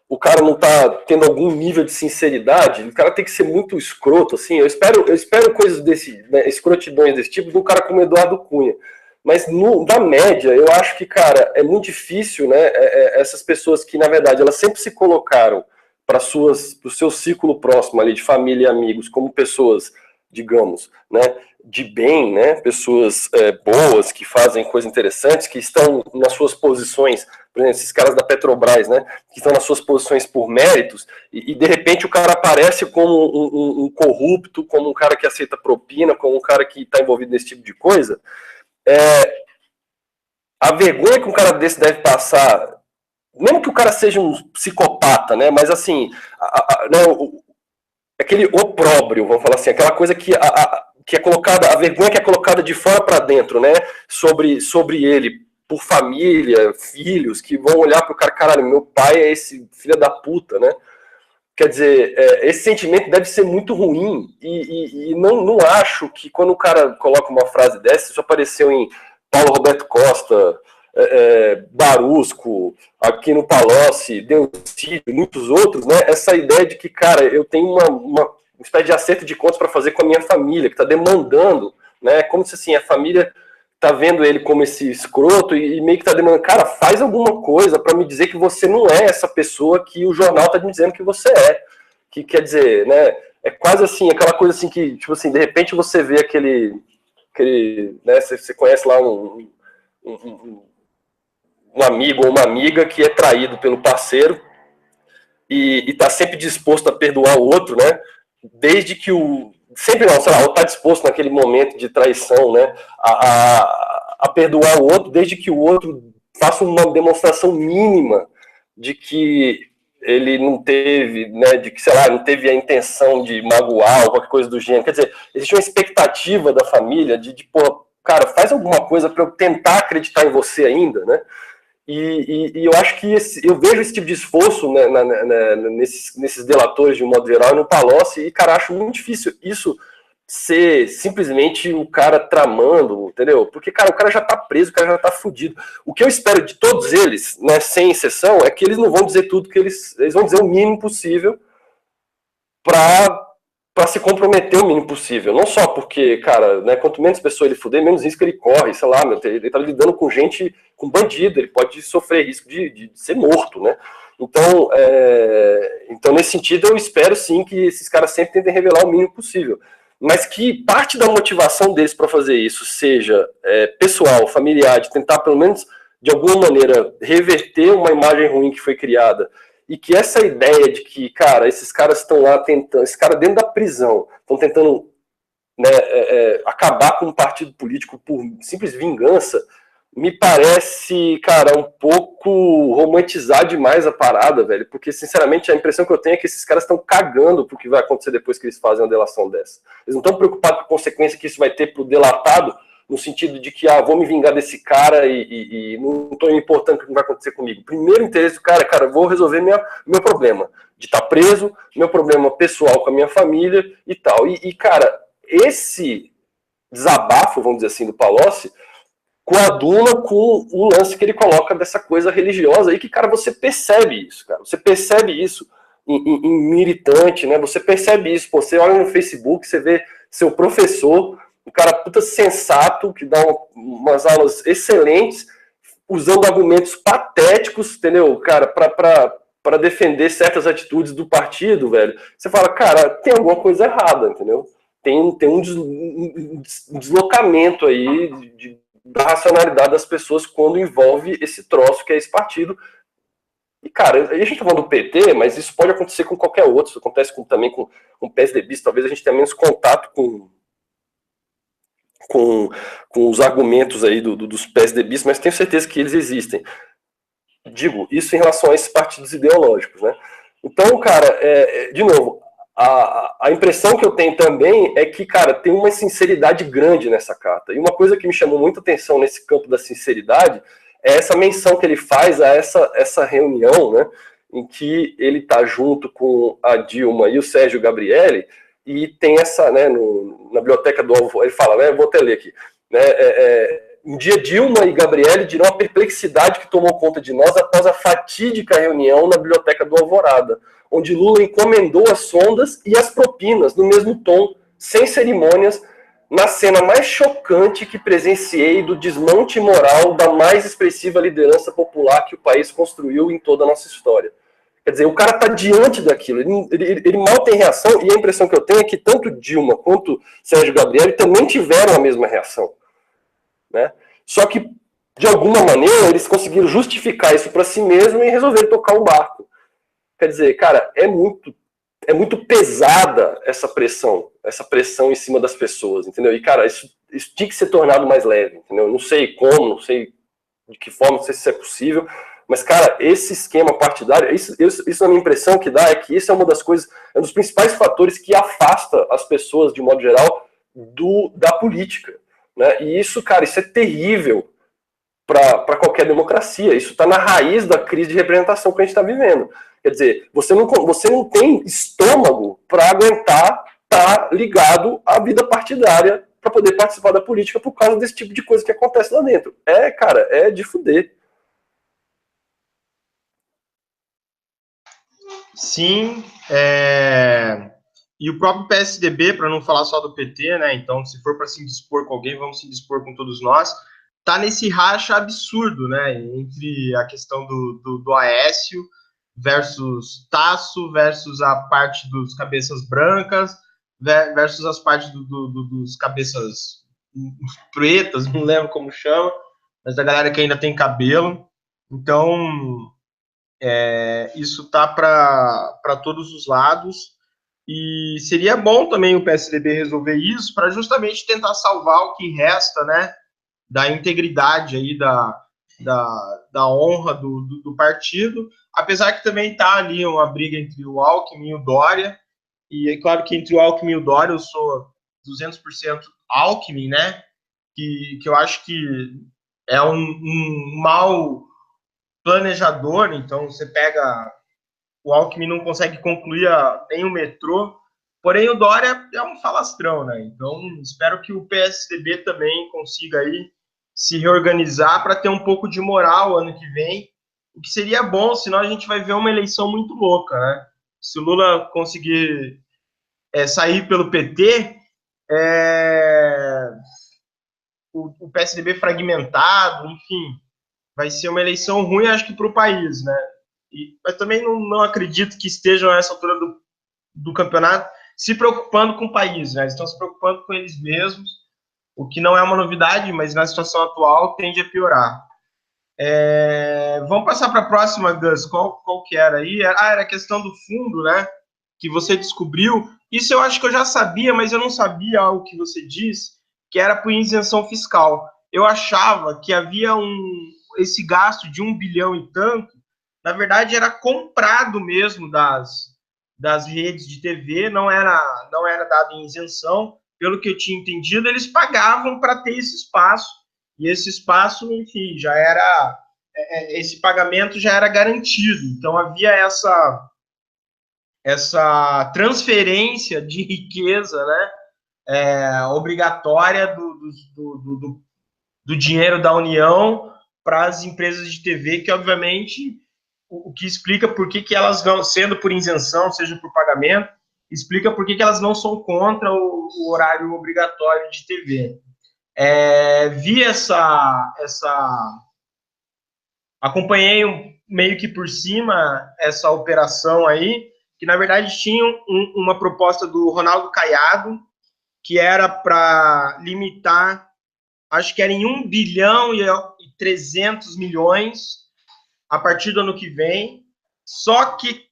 o cara não tá tendo algum nível de sinceridade, o cara tem que ser muito escroto, assim, eu espero coisas desse, né, escrotidões desse tipo de um cara como Eduardo Cunha. Mas na média, eu acho que, cara, é muito difícil, né, essas pessoas que, na verdade, elas sempre se colocaram para o seu círculo próximo ali de família e amigos, como pessoas, digamos, né, de bem, né, pessoas boas, que fazem coisas interessantes, que estão nas suas posições, por exemplo, esses caras da Petrobras, né, que estão nas suas posições por méritos, e de repente o cara aparece como um corrupto, como um cara que aceita propina, como um cara que está envolvido nesse tipo de coisa. A vergonha que um cara desse deve passar, mesmo que o cara seja um psicopata, né, mas assim, né, aquele opróbrio, vamos falar assim, aquela coisa que é colocada, a vergonha que é colocada de fora para dentro, né, sobre ele, por família, filhos, que vão olhar pro cara, caralho, meu pai é esse filho da puta, né? Quer dizer, esse sentimento deve ser muito ruim, e não acho que quando o cara coloca uma frase dessa, isso apareceu em Paulo Roberto Costa, Barusco, aqui no Palocci, Delcídio, muitos outros, né? Essa ideia de que, cara, eu tenho uma espécie de acerto de contas para fazer com a minha família, que está demandando, né? Como se assim, a família tá vendo ele como esse escroto e meio que tá demandando, cara, faz alguma coisa para me dizer que você não é essa pessoa que o jornal tá me dizendo que você é. Que quer dizer, né? É quase assim, aquela coisa assim que, tipo assim, de repente você vê aquele né? Você conhece lá um amigo ou uma amiga que é traído pelo parceiro e está sempre disposto a perdoar o outro, né? Desde que sempre não, sei lá, ou está disposto naquele momento de traição, né? A perdoar o outro, desde que o outro faça uma demonstração mínima de que ele não teve, né? De que, sei lá, não teve a intenção de magoar ou qualquer coisa do gênero. Quer dizer, existe uma expectativa da família de pô, cara, faz alguma coisa para eu tentar acreditar em você ainda, né? E eu acho que eu vejo esse tipo de esforço, né, nesses delatores de um modo geral no Palocci, e, cara, acho muito difícil isso ser simplesmente o cara tramando, entendeu? Porque, cara, o cara já tá preso, o cara já tá fudido. O que eu espero de todos eles, né, sem exceção, é que eles não vão dizer tudo, que eles vão dizer o mínimo possível para se comprometer o mínimo possível. Não só porque, cara, né, quanto menos pessoa ele fuder, menos risco ele corre, sei lá, ele tá lidando com gente, com bandido, ele pode sofrer risco de ser morto, né? Então, então, nesse sentido, eu espero sim que esses caras sempre tentem revelar o mínimo possível. Mas que parte da motivação deles para fazer isso seja pessoal, familiar, de tentar, pelo menos, de alguma maneira, reverter uma imagem ruim que foi criada, e que essa ideia de que, cara, esses caras estão lá tentando, esses caras dentro da prisão, estão tentando, né, acabar com um partido político por simples vingança, me parece, cara, um pouco romantizar demais a parada, velho, porque, sinceramente, a impressão que eu tenho é que esses caras estão cagando pro que vai acontecer depois que eles fazem uma delação dessa. Eles não estão preocupados com a consequência que isso vai ter pro delatado, no sentido de que, vou me vingar desse cara e não estou me importando com o que vai acontecer comigo. Primeiro interesse do cara, vou resolver meu problema de estar preso, meu problema pessoal com a minha família e tal. E cara, esse desabafo, vamos dizer assim, do Palocci, coaduna com o lance que ele coloca dessa coisa religiosa aí, que, cara, você percebe isso, cara. Você percebe isso em militante, né? Você percebe isso, pô, você olha no Facebook, você vê seu professor, um cara puta sensato, que dá umas aulas excelentes, usando argumentos patéticos, entendeu, cara, para defender certas atitudes do partido, velho. Você fala, cara, tem alguma coisa errada, entendeu? Tem um deslocamento aí da racionalidade das pessoas quando envolve esse troço que é esse partido. E, cara, a gente tá falando do PT, mas isso pode acontecer com qualquer outro, isso acontece também com o PSDB, talvez a gente tenha menos contato com os argumentos aí dos PSDBistas, mas tenho certeza que eles existem. Digo, isso em relação a esses partidos ideológicos, né? Então, cara, de novo, a impressão que eu tenho também é que, cara, tem uma sinceridade grande nessa carta. E uma coisa que me chamou muita atenção nesse campo da sinceridade é essa menção que ele faz a essa reunião, né, em que ele está junto com a Dilma e o Sérgio Gabrielli, e tem essa, né, na biblioteca do Alvorada, ele fala, né, vou até ler aqui, né, um dia Dilma e Gabrielli dirão a perplexidade que tomou conta de nós após a fatídica reunião na biblioteca do Alvorada, onde Lula encomendou as sondas e as propinas no mesmo tom, sem cerimônias, na cena mais chocante que presenciei do desmonte moral da mais expressiva liderança popular que o país construiu em toda a nossa história. Quer dizer, o cara está diante daquilo, ele mal tem reação, e a impressão que eu tenho é que tanto Dilma quanto Sérgio Gabriel também tiveram a mesma reação. Né? Só que, de alguma maneira, eles conseguiram justificar isso para si mesmo e resolveram tocar o barco. Quer dizer, cara, é muito pesada essa pressão em cima das pessoas, entendeu? E, cara, isso tinha que ser tornado mais leve, entendeu? Não sei como, não sei de que forma, não sei se isso é possível, mas, cara, esse esquema partidário, isso a minha impressão que dá é que isso é uma das coisas, é um dos principais fatores que afasta as pessoas, de modo geral, da política, né? E isso, cara, isso é terrível para qualquer democracia. Isso está na raiz da crise de representação que a gente está vivendo. Quer dizer, você não tem estômago para aguentar estar ligado à vida partidária para poder participar da política por causa desse tipo de coisa que acontece lá dentro. Cara, é de fuder. Sim, e o próprio PSDB, para não falar só do PT, né? Então, se for para se indispor com alguém, vamos se indispor com todos nós. Tá nesse racha absurdo, né? Entre a questão do Aécio versus Tasso, versus a parte dos cabeças brancas, versus as partes dos cabeças pretas, não lembro como chama, mas da galera que ainda tem cabelo. Então, isso tá para todos os lados. E seria bom também o PSDB resolver isso para justamente tentar salvar o que resta, né, da integridade aí da honra do partido, apesar que também está ali uma briga entre o Alckmin e o Dória, e é claro que entre o Alckmin e o Dória eu sou 200% Alckmin, né, que eu acho que é um mau planejador. Então você pega, o Alckmin não consegue concluir nem o metrô, porém o Dória é um falastrão, né, então espero que o PSDB também consiga aí se reorganizar para ter um pouco de moral ano que vem, o que seria bom, senão a gente vai ver uma eleição muito louca, né? Se o Lula conseguir sair pelo PT, o PSDB fragmentado, enfim, vai ser uma eleição ruim, acho que para o país, né? Mas também não acredito que estejam a essa altura do campeonato se preocupando com o país, né? Eles estão se preocupando com eles mesmos, o que não é uma novidade, mas na situação atual tende a piorar. Vamos passar para a próxima, Gus. Qual que era aí? Era a questão do fundo, né? Que você descobriu. Isso eu acho que eu já sabia, mas eu não sabia algo que você disse, que era por isenção fiscal. Eu achava que havia esse gasto de 1 bilhão e tanto, na verdade era comprado mesmo das redes de TV, não era dado em isenção. Pelo que eu tinha entendido, eles pagavam para ter esse espaço, e esse espaço, enfim, esse pagamento já era garantido. Então havia essa transferência de riqueza, né, obrigatória do dinheiro da União para as empresas de TV, que obviamente o que explica por que elas não, sendo por isenção, seja por pagamento, explica por que elas não são contra o horário obrigatório de TV. Vi acompanhei meio que por cima essa operação aí, que na verdade tinha uma proposta do Ronaldo Caiado, que era para limitar, acho que era em 1 bilhão e 300 milhões a partir do ano que vem, só que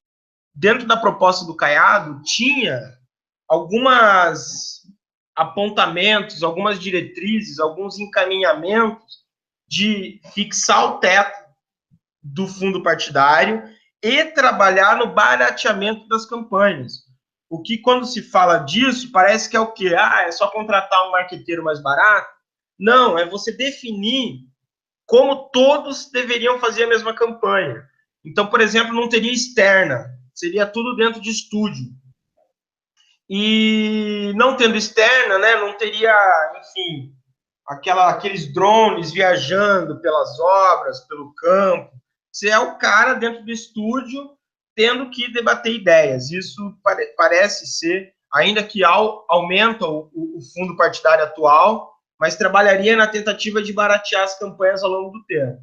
dentro da proposta do Caiado tinha algumas apontamentos, algumas diretrizes, alguns encaminhamentos de fixar o teto do fundo partidário e trabalhar no barateamento das campanhas. O que, quando se fala disso, parece que é o quê? É só contratar um marqueteiro mais barato? Não, é você definir como todos deveriam fazer a mesma campanha. Então, por exemplo, não teria externa, seria tudo dentro de estúdio. E não tendo externa, né, não teria, enfim, aqueles drones viajando pelas obras, pelo campo. Você é o cara dentro do estúdio tendo que debater ideias. Isso parece ser, ainda que aumenta o fundo partidário atual, mas trabalharia na tentativa de baratear as campanhas ao longo do tempo.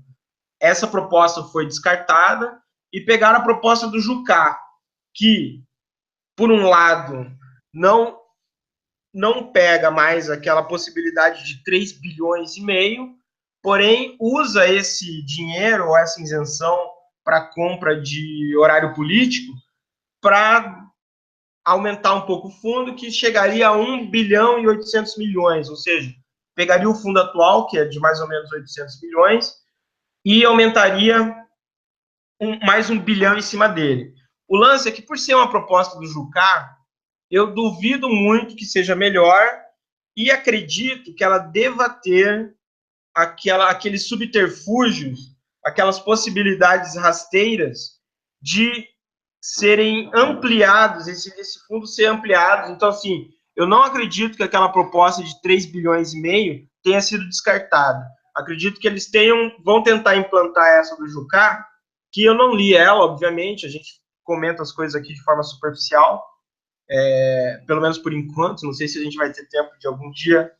Essa proposta foi descartada e pegaram a proposta do Jucá, que, por um lado, não pega mais aquela possibilidade de 3 bilhões e meio, porém usa esse dinheiro ou essa isenção para compra de horário político para aumentar um pouco o fundo, que chegaria a 1 bilhão e 800 milhões, ou seja, pegaria o fundo atual, que é de mais ou menos 800 milhões, e aumentaria mais 1 bilhão em cima dele. O lance é que, por ser uma proposta do Jucá, eu duvido muito que seja melhor e acredito que ela deva ter aqueles subterfúgios, aquelas possibilidades rasteiras de serem ampliados, esse fundo ser ampliado. Então, assim, eu não acredito que aquela proposta de 3 bilhões e meio tenha sido descartada. Acredito que eles vão tentar implantar essa do Jucá, que eu não li ela, obviamente, a gente comenta as coisas aqui de forma superficial, pelo menos por enquanto, não sei se a gente vai ter tempo de algum dia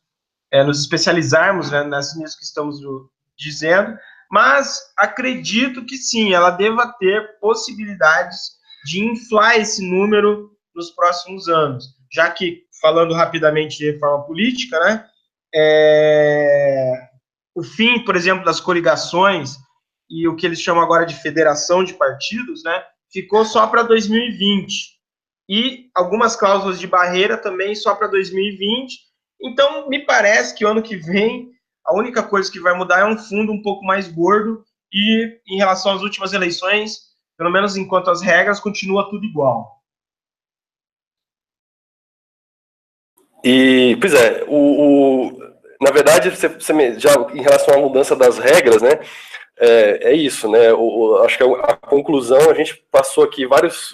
nos especializarmos, né, nisso que estamos dizendo, mas acredito que sim, ela deva ter possibilidades de inflar esse número nos próximos anos, já que, falando rapidamente de reforma política, né, o fim, por exemplo, das coligações e o que eles chamam agora de federação de partidos, né, ficou só para 2020. E algumas cláusulas de barreira também só para 2020. Então, me parece que o ano que vem, a única coisa que vai mudar é um fundo um pouco mais gordo e, em relação às últimas eleições, pelo menos enquanto as regras, continua tudo igual. E, pois é, na verdade, já em relação à mudança das regras, né, é isso, né, acho que a conclusão, a gente passou aqui várias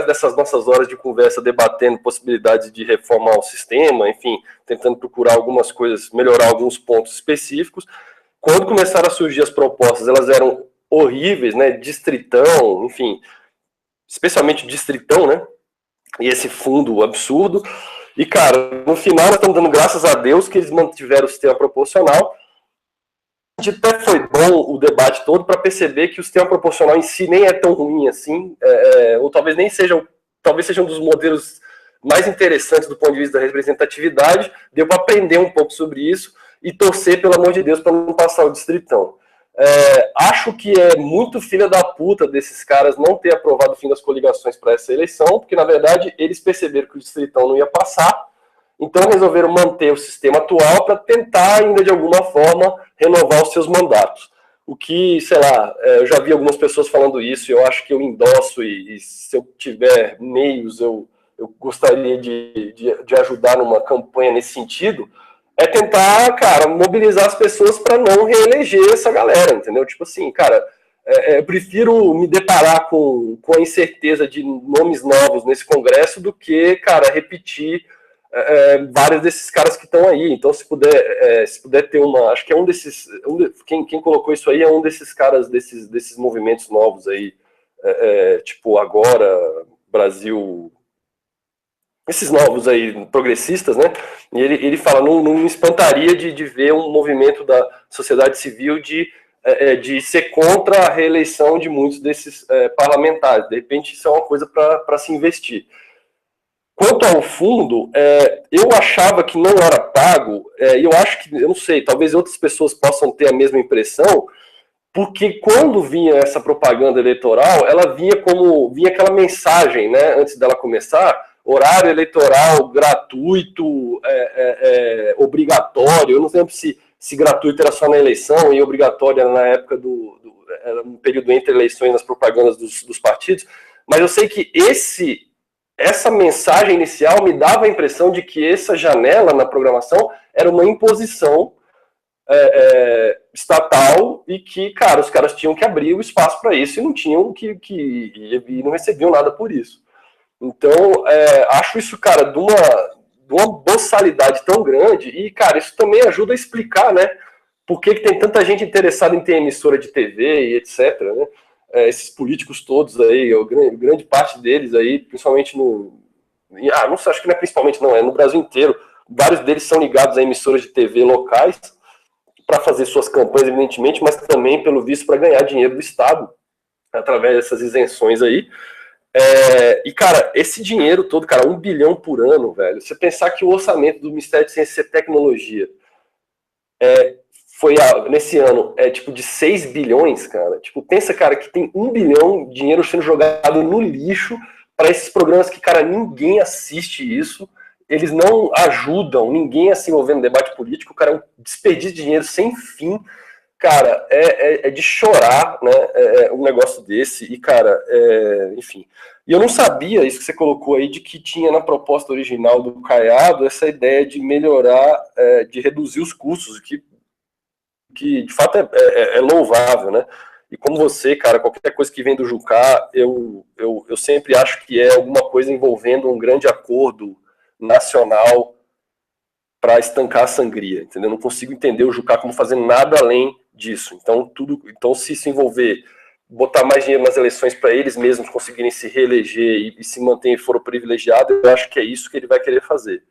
dessas nossas horas de conversa debatendo possibilidades de reformar o sistema, enfim, tentando procurar algumas coisas, melhorar alguns pontos específicos. Quando começaram a surgir as propostas, elas eram horríveis, né, distritão, enfim, especialmente distritão, né, e esse fundo absurdo. E, cara, no final nós estamos dando graças a Deus que eles mantiveram o sistema proporcional. Até foi bom o debate todo para perceber que o sistema proporcional em si nem é tão ruim assim, ou talvez nem seja, talvez seja um dos modelos mais interessantes do ponto de vista da representatividade. Deu para aprender um pouco sobre isso e torcer, pelo amor de Deus, para não passar o distritão. Acho que é muito filha da puta desses caras não ter aprovado o fim das coligações para essa eleição, porque, na verdade, eles perceberam que o distritão não ia passar, então resolveram manter o sistema atual para tentar, ainda de alguma forma, renovar os seus mandatos. O que, sei lá, eu já vi algumas pessoas falando isso, e eu acho que eu endosso, e se eu tiver meios, eu gostaria de ajudar numa campanha nesse sentido, é tentar, cara, mobilizar as pessoas para não reeleger essa galera, entendeu? Tipo assim, cara, eu prefiro me deparar com a incerteza de nomes novos nesse congresso do que, cara, repetir vários desses caras que estão aí. Então, se puder ter uma... Acho que é um desses... Quem colocou isso aí é um desses caras, desses movimentos novos aí, tipo, agora, Brasil... Esses novos aí, progressistas, né? E ele fala, não me espantaria de ver um movimento da sociedade civil de ser contra a reeleição de muitos desses parlamentares. De repente, isso é uma coisa para se investir. Quanto ao fundo, eu achava que não era pago, e eu acho que, eu não sei, talvez outras pessoas possam ter a mesma impressão, porque quando vinha essa propaganda eleitoral, ela vinha aquela mensagem, né, antes dela começar, horário eleitoral gratuito, obrigatório. Eu não lembro se gratuito era só na eleição e obrigatório era na época era um período entre eleições nas propagandas dos partidos, mas eu sei que essa mensagem inicial me dava a impressão de que essa janela na programação era uma imposição estatal e que, cara, os caras tinham que abrir o espaço para isso e não tinham e não recebiam nada por isso. Então, acho isso, cara, de uma boçalidade tão grande e, cara, isso também ajuda a explicar, né, por que tem tanta gente interessada em ter emissora de TV e etc, né, esses políticos todos aí, grande parte deles aí, principalmente não sei, acho que não é principalmente não, é no Brasil inteiro, vários deles são ligados a emissoras de TV locais para fazer suas campanhas, evidentemente, mas também, pelo visto, para ganhar dinheiro do Estado. através dessas isenções aí. E, cara, esse dinheiro todo, cara, 1 bilhão por ano, velho. Você pensar que o orçamento do Ministério de Ciência e Tecnologia foi, nesse ano, tipo de 6 bilhões, cara. Tipo, pensa, cara, que tem 1 bilhão de dinheiro sendo jogado no lixo para esses programas que, cara, ninguém assiste isso. Eles não ajudam ninguém a se envolver no debate político. Cara, é um desperdício de dinheiro sem fim. Cara, é de chorar, né, um negócio desse, e, cara, enfim. E eu não sabia, isso que você colocou aí, de que tinha na proposta original do Caiado essa ideia de melhorar, de reduzir os custos, que de fato é louvável, né? E como você, cara, qualquer coisa que vem do Jucá, eu sempre acho que é alguma coisa envolvendo um grande acordo nacional para estancar a sangria, entendeu? Eu não consigo entender o Jucá como fazendo nada além disso. Então se envolver, botar mais dinheiro nas eleições para eles mesmos conseguirem se reeleger e se manter foro privilegiado, eu acho que é isso que ele vai querer fazer.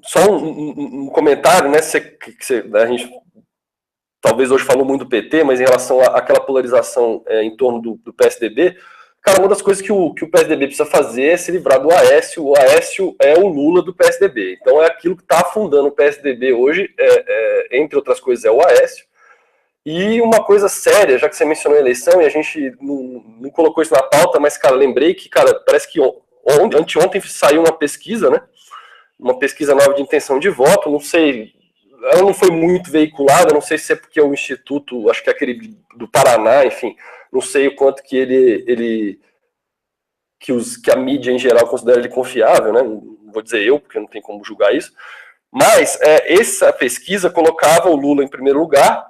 Só um comentário, né? A gente talvez hoje falou muito do PT, mas em relação àquela polarização em torno do PSDB, cara, uma das coisas que o PSDB precisa fazer é se livrar do Aécio. O Aécio é o Lula do PSDB. Então é aquilo que está afundando o PSDB hoje, entre outras coisas, é o Aécio. E uma coisa séria, já que você mencionou a eleição, e a gente não colocou isso na pauta, mas, cara, lembrei que, cara, parece que anteontem saiu uma pesquisa, né? Uma pesquisa nova de intenção de voto, não sei, ela não foi muito veiculada, não sei se é porque o Instituto, acho que é aquele do Paraná, enfim, não sei o quanto que que a mídia em geral considera ele confiável, né? Não vou dizer eu, porque não tem como julgar isso, mas essa pesquisa colocava o Lula em primeiro lugar,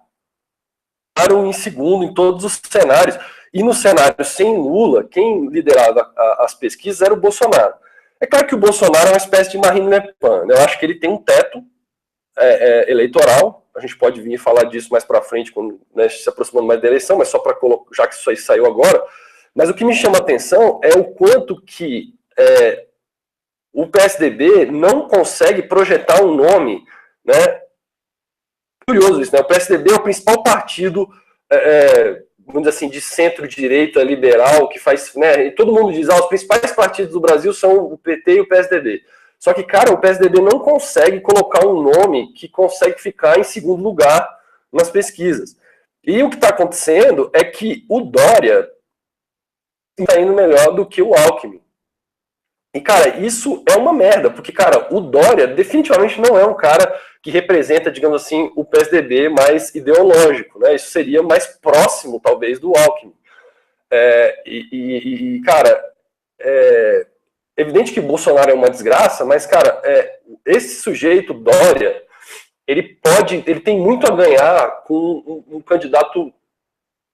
em segundo em todos os cenários, e no cenário sem Lula, quem liderava as pesquisas era o Bolsonaro. É claro que o Bolsonaro é uma espécie de Marine Le Pen, né? Eu acho que ele tem um teto eleitoral, a gente pode vir falar disso mais para frente, quando, né, se aproximando mais da eleição, mas só para colocar, já que isso aí saiu agora. Mas o que me chama a atenção é o quanto que o PSDB não consegue projetar um nome, né? Curioso isso, né? O PSDB é o principal partido, vamos dizer assim, de centro-direita liberal, que faz, né? E todo mundo diz, os principais partidos do Brasil são o PT e o PSDB. Só que, cara, o PSDB não consegue colocar um nome que consegue ficar em segundo lugar nas pesquisas. E o que está acontecendo é que o Dória está indo melhor do que o Alckmin. E, cara, isso é uma merda, porque, cara, o Dória definitivamente não é um cara que representa, digamos assim, o PSDB mais ideológico, né? Isso seria mais próximo, talvez, do Alckmin. Cara, evidente que Bolsonaro é uma desgraça, mas, cara, esse sujeito, Dória, ele tem muito a ganhar com um candidato,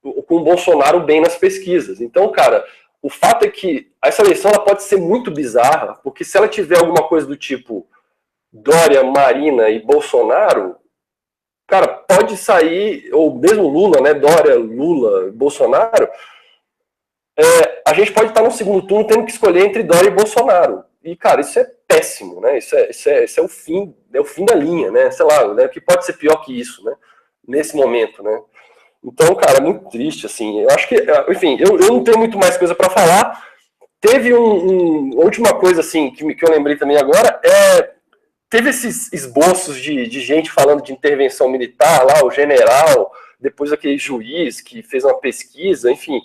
com o Bolsonaro bem nas pesquisas. Então, cara, o fato é que essa eleição ela pode ser muito bizarra, porque se ela tiver alguma coisa do tipo Dória, Marina e Bolsonaro, cara, pode sair, ou mesmo Lula, né? Dória, Lula, Bolsonaro, a gente pode estar no segundo turno tendo que escolher entre Dória e Bolsonaro. E, cara, isso é péssimo, né? Isso é o fim da linha, né? Sei lá, né? O que pode ser pior que isso, né? Nesse momento, né? Então, cara, muito triste, assim. Eu acho que, enfim, eu não tenho muito mais coisa para falar. Teve uma última coisa, assim, que eu lembrei também agora, teve esses esboços de gente falando de intervenção militar lá, o general, depois aquele juiz que fez uma pesquisa, enfim.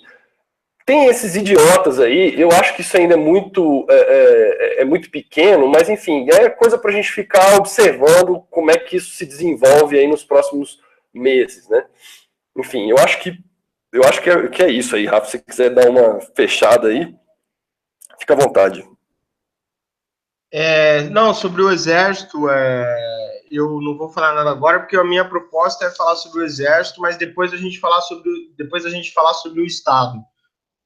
Tem esses idiotas aí, eu acho que isso ainda é muito pequeno, mas enfim, é coisa para a gente ficar observando como é que isso se desenvolve aí nos próximos meses, né? Enfim, eu acho que é isso aí, Rafa. Se você quiser dar uma fechada aí, fica à vontade. Não, sobre o Exército, eu não vou falar nada agora, porque a minha proposta é falar sobre o Exército, mas depois a gente falar sobre o Estado.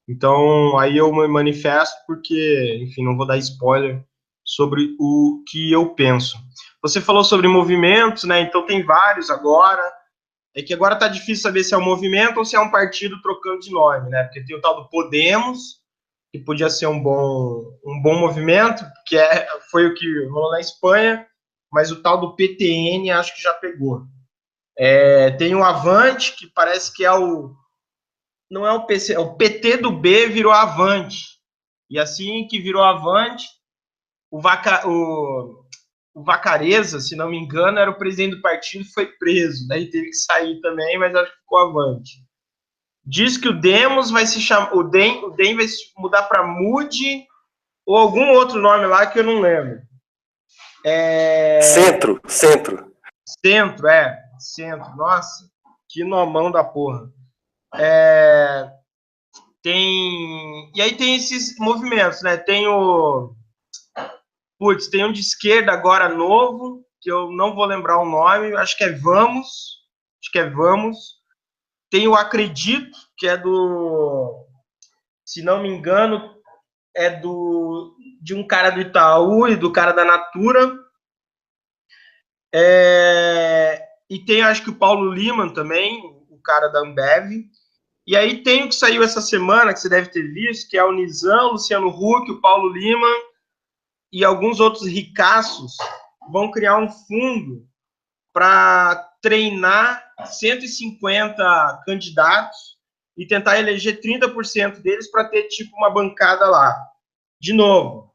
Então, aí eu me manifesto porque, enfim, não vou dar spoiler sobre o que eu penso. Você falou sobre movimentos, né? Então tem vários agora. É que agora tá difícil saber se é um movimento ou se é um partido trocando de nome, né? Porque tem o tal do Podemos, que podia ser um bom movimento, que foi o que rolou na Espanha, mas o tal do PTN acho que já pegou. Tem o Avante, que parece que é o... Não é o PC, é o PT do B virou Avante. E assim que virou Avante, o Vacareza, se não me engano, era o presidente do partido e foi preso. Daí teve que sair também, mas acho que ficou Avante. Diz que o Demos vai se chamar... O DEM vai se mudar para MUD ou algum outro nome lá que eu não lembro. Centro. Centro. Nossa, que nomão da porra. E aí tem esses movimentos, né? Tem um de esquerda agora novo, que eu não vou lembrar o nome, acho que é Vamos. Tem o Acredito, que é se não me engano, de um cara do Itaú e do cara da Natura. E tem, acho que o Paulo Liman também, o cara da Ambev. E aí tem o que saiu essa semana, que você deve ter visto, que é o Nizam, Luciano Huck, o Paulo Liman e alguns outros ricaços vão criar um fundo para treinar 150 candidatos e tentar eleger 30% deles para ter tipo uma bancada lá. De novo,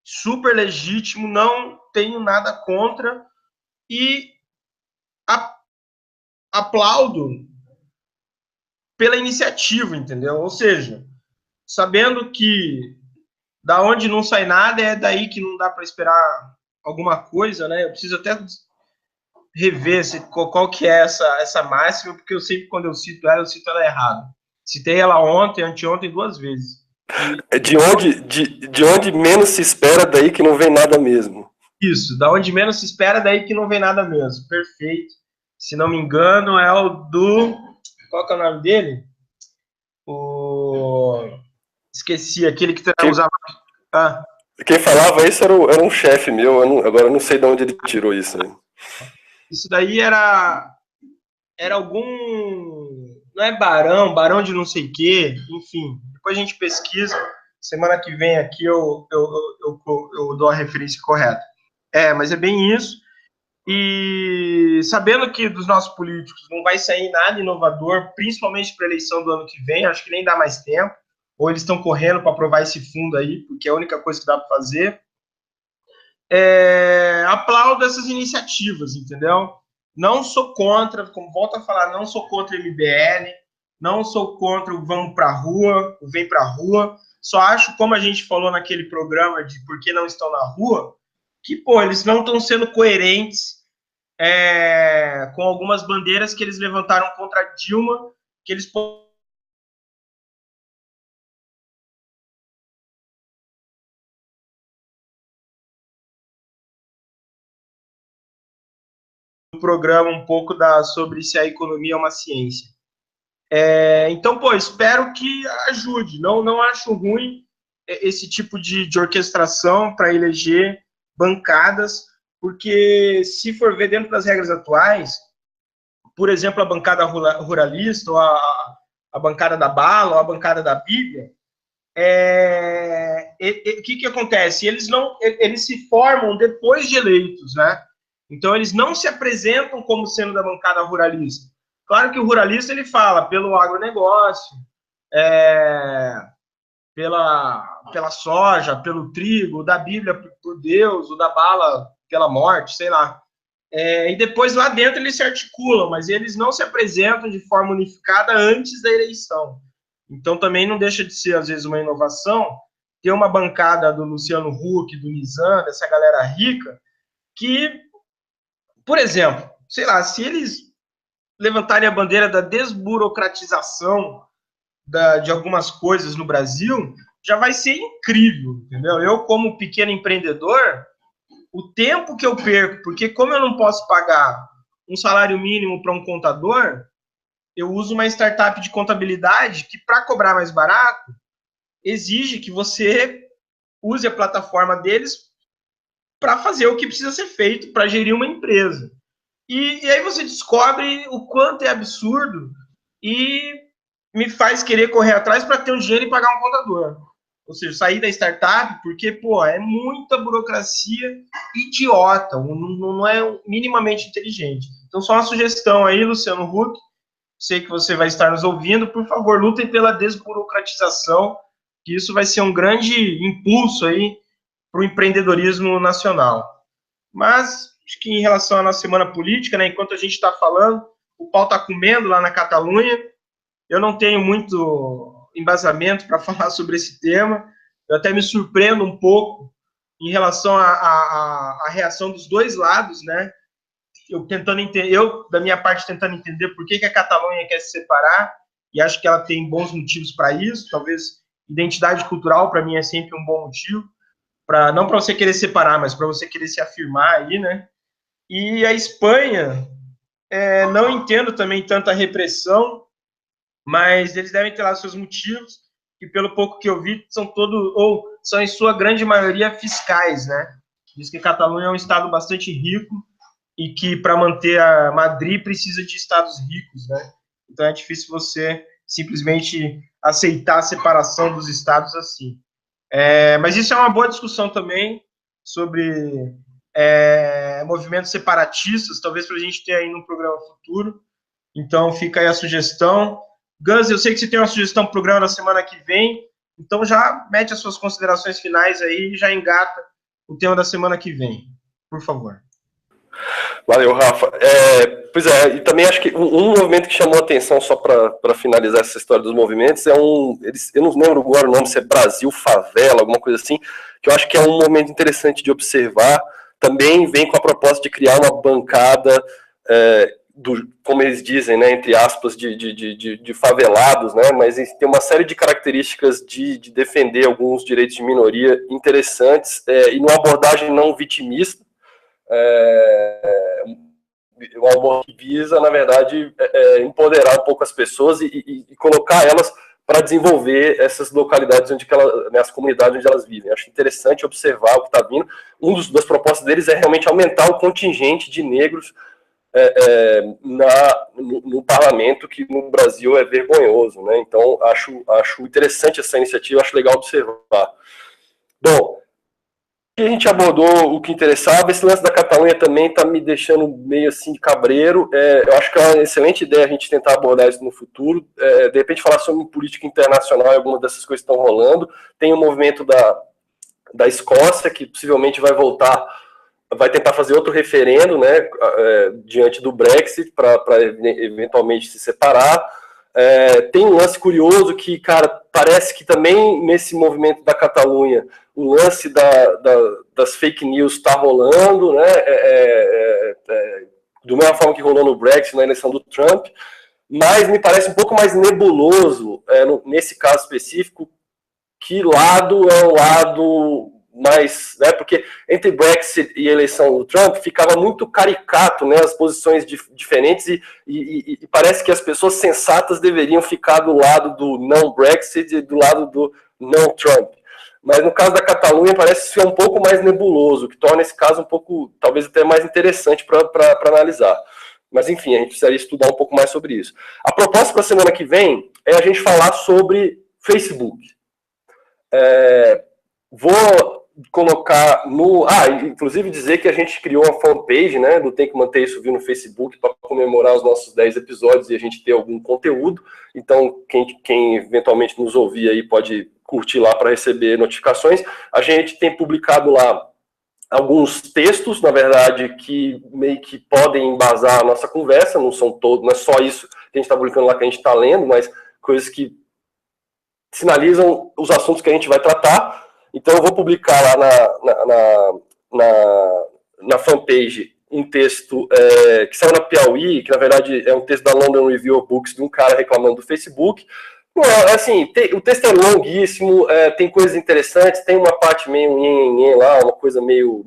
super legítimo, não tenho nada contra e aplaudo pela iniciativa, entendeu? Ou seja, sabendo que da onde não sai nada é daí que não dá para esperar alguma coisa, né? Eu preciso até rever qual que é essa máxima, porque eu sempre, quando eu cito ela errado. Citei ela ontem, anteontem, 2 vezes. De onde menos se espera, daí que não vem nada mesmo. Isso, da onde menos se espera, daí que não vem nada mesmo. Perfeito. Se não me engano, é o do... Qual que é o nome dele? Esqueci, aquele que usava... Quem falava isso era um chefe meu, agora eu não sei de onde ele tirou isso aí. Isso daí era algum... Não é barão de não sei o quê, enfim. Depois a gente pesquisa. Semana que vem aqui eu dou a referência correta. Mas é bem isso. E sabendo que dos nossos políticos não vai sair nada inovador, principalmente para a eleição do ano que vem, acho que nem dá mais tempo, ou eles estão correndo para aprovar esse fundo aí, porque é a única coisa que dá para fazer. Aplaudo essas iniciativas, entendeu? Não sou contra, como volto a falar, não sou contra o MBL, não sou contra o vamos para a rua, o vem para a rua. Só acho, como a gente falou naquele programa de por que não estão na rua, que, eles não estão sendo coerentes com algumas bandeiras que eles levantaram contra a Dilma, que eles programa um pouco sobre se a economia é uma ciência. Então, espero que ajude. Não acho ruim esse tipo de orquestração para eleger bancadas, porque se for ver dentro das regras atuais, por exemplo, a bancada ruralista, ou a bancada da bala, ou a bancada da Bíblia, o que acontece? Eles se formam depois de eleitos, né? Então, eles não se apresentam como sendo da bancada ruralista. Claro que o ruralista, ele fala pelo agronegócio, pela soja, pelo trigo, da Bíblia por Deus, o da bala pela morte, sei lá. E depois, lá dentro, eles se articulam, mas eles não se apresentam de forma unificada antes da eleição. Então, também não deixa de ser, às vezes, uma inovação ter uma bancada do Luciano Huck, do Nizam, dessa galera rica, que, por exemplo, sei lá, se eles levantarem a bandeira da desburocratização de algumas coisas no Brasil, já vai ser incrível, entendeu? Eu, como pequeno empreendedor, o tempo que eu perco, porque como eu não posso pagar um salário mínimo para um contador, eu uso uma startup de contabilidade que, para cobrar mais barato, exige que você use a plataforma deles para fazer o que precisa ser feito para gerir uma empresa. E aí você descobre o quanto é absurdo e me faz querer correr atrás para ter um dinheiro e pagar um contador. Ou seja, sair da startup, porque, é muita burocracia idiota, não é minimamente inteligente. Então, só uma sugestão aí, Luciano Huck, sei que você vai estar nos ouvindo, por favor, lutem pela desburocratização, que isso vai ser um grande impulso aí para o empreendedorismo nacional. Mas, acho que em relação à nossa semana política, né, enquanto a gente está falando, o pau está comendo lá na Catalunha, eu não tenho muito embasamento para falar sobre esse tema, eu até me surpreendo um pouco em relação à reação dos dois lados, né? Eu, da minha parte, tentando entender por que a Catalunha quer se separar, e acho que ela tem bons motivos para isso, talvez identidade cultural, para mim, é sempre um bom motivo, não para você querer separar, mas para você querer se afirmar aí, né? E a Espanha, não entendo também tanta repressão, mas eles devem ter lá seus motivos, que pelo pouco que eu vi, são em sua grande maioria fiscais, né? Diz que a Catalunha é um estado bastante rico e que para manter a Madrid precisa de estados ricos, né? Então é difícil você simplesmente aceitar a separação dos estados assim. Mas isso é uma boa discussão também sobre movimentos separatistas, talvez para a gente ter aí no programa futuro. Então fica aí a sugestão. Gus, eu sei que você tem uma sugestão para o programa da semana que vem, então já mete as suas considerações finais aí e já engata o tema da semana que vem, por favor. Valeu, Rafa. Pois é, e também acho que um movimento que chamou a atenção, só para finalizar essa história dos movimentos, eu não lembro agora o nome, se é Brasil Favela, alguma coisa assim, que eu acho que é um movimento interessante de observar. Também vem com a proposta de criar uma bancada, como eles dizem, né, entre aspas, de favelados, né, mas tem uma série de características de defender alguns direitos de minoria interessantes, e numa abordagem não vitimista, o amor que visa, na verdade, empoderar um pouco as pessoas e colocar elas para desenvolver essas localidades, as comunidades onde elas vivem. Acho interessante observar o que está vindo. Uma das propostas deles é realmente aumentar o contingente de negros no parlamento, que no Brasil é vergonhoso, né? Então, acho interessante essa iniciativa, acho legal observar. Bom, a gente abordou o que interessava. Esse lance da Catalunha também está me deixando meio assim cabreiro. Eu acho que é uma excelente ideia a gente tentar abordar isso no futuro. De repente falar sobre política internacional e algumas dessas coisas estão rolando. Tem o movimento da Escócia, que possivelmente vai tentar fazer outro referendo, né, diante do Brexit, para eventualmente se separar. Tem um lance curioso que, cara, parece que também nesse movimento da Catalunha o lance das fake news está rolando, né? Do mesma forma que rolou no Brexit, na eleição do Trump, mas me parece um pouco mais nebuloso, nesse caso específico, que lado é o lado mais, né, porque entre Brexit e a eleição do Trump ficava muito caricato, né, as posições diferentes e parece que as pessoas sensatas deveriam ficar do lado do não Brexit e do lado do não Trump. Mas no caso da Catalunha parece ser um pouco mais nebuloso, que torna esse caso um pouco, talvez até mais interessante para analisar. Mas enfim, a gente precisaria estudar um pouco mais sobre isso. A proposta para a semana que vem é a gente falar sobre Facebook. Vou colocar inclusive dizer que a gente criou uma fanpage, né, do Tem que Manter Isso Vivo no Facebook, para comemorar os nossos 10 episódios e a gente ter algum conteúdo. Então, quem eventualmente nos ouvir aí pode curtir lá para receber notificações. A gente tem publicado lá alguns textos, na verdade, que meio que podem embasar a nossa conversa, não é só isso que a gente está publicando lá que a gente está lendo, mas coisas que sinalizam os assuntos que a gente vai tratar. Então eu vou publicar lá na fanpage um texto que saiu na Piauí, que na verdade é um texto da London Review of Books, de um cara reclamando do Facebook. Assim, o texto é longuíssimo, tem coisas interessantes, tem uma parte meio nhenhenhen lá, uma coisa meio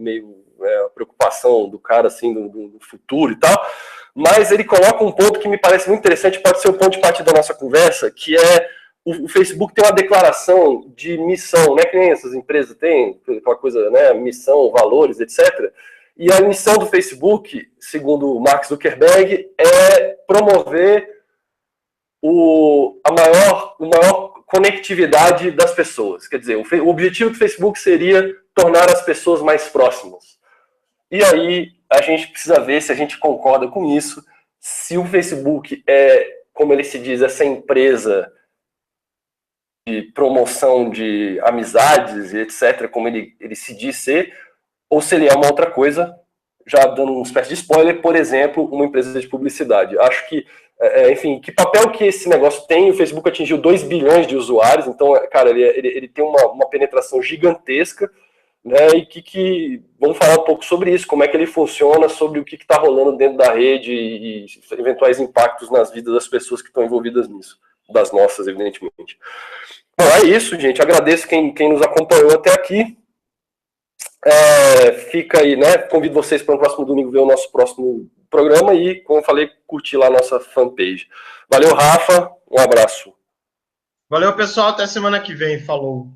preocupação do cara assim, do futuro e tal, mas ele coloca um ponto que me parece muito interessante, pode ser o ponto de partida da nossa conversa, que é o Facebook tem uma declaração de missão, né, que nem essas empresas têm, aquela coisa, né, missão, valores, etc. E a missão do Facebook, segundo o Mark Zuckerberg, é promover a maior conectividade das pessoas. Quer dizer, o objetivo do Facebook seria tornar as pessoas mais próximas. E aí a gente precisa ver se a gente concorda com isso, se o Facebook é, como ele se diz, essa empresa de promoção de amizades e etc., como ele se diz ser, ou se ele é uma outra coisa, já dando uma espécie de spoiler, por exemplo, uma empresa de publicidade. Acho que, enfim, que papel que esse negócio tem? O Facebook atingiu 2 bilhões de usuários, então, cara, ele tem uma penetração gigantesca, né, e vamos falar um pouco sobre isso, como é que ele funciona, sobre o que está rolando dentro da rede e eventuais impactos nas vidas das pessoas que estão envolvidas nisso, das nossas, evidentemente. Bom, é isso, gente. Agradeço quem nos acompanhou até aqui. Fica aí, né? Convido vocês para o próximo domingo ver o nosso próximo programa e, como eu falei, curtir lá a nossa fanpage. Valeu, Rafa. Um abraço. Valeu, pessoal. Até semana que vem. Falou.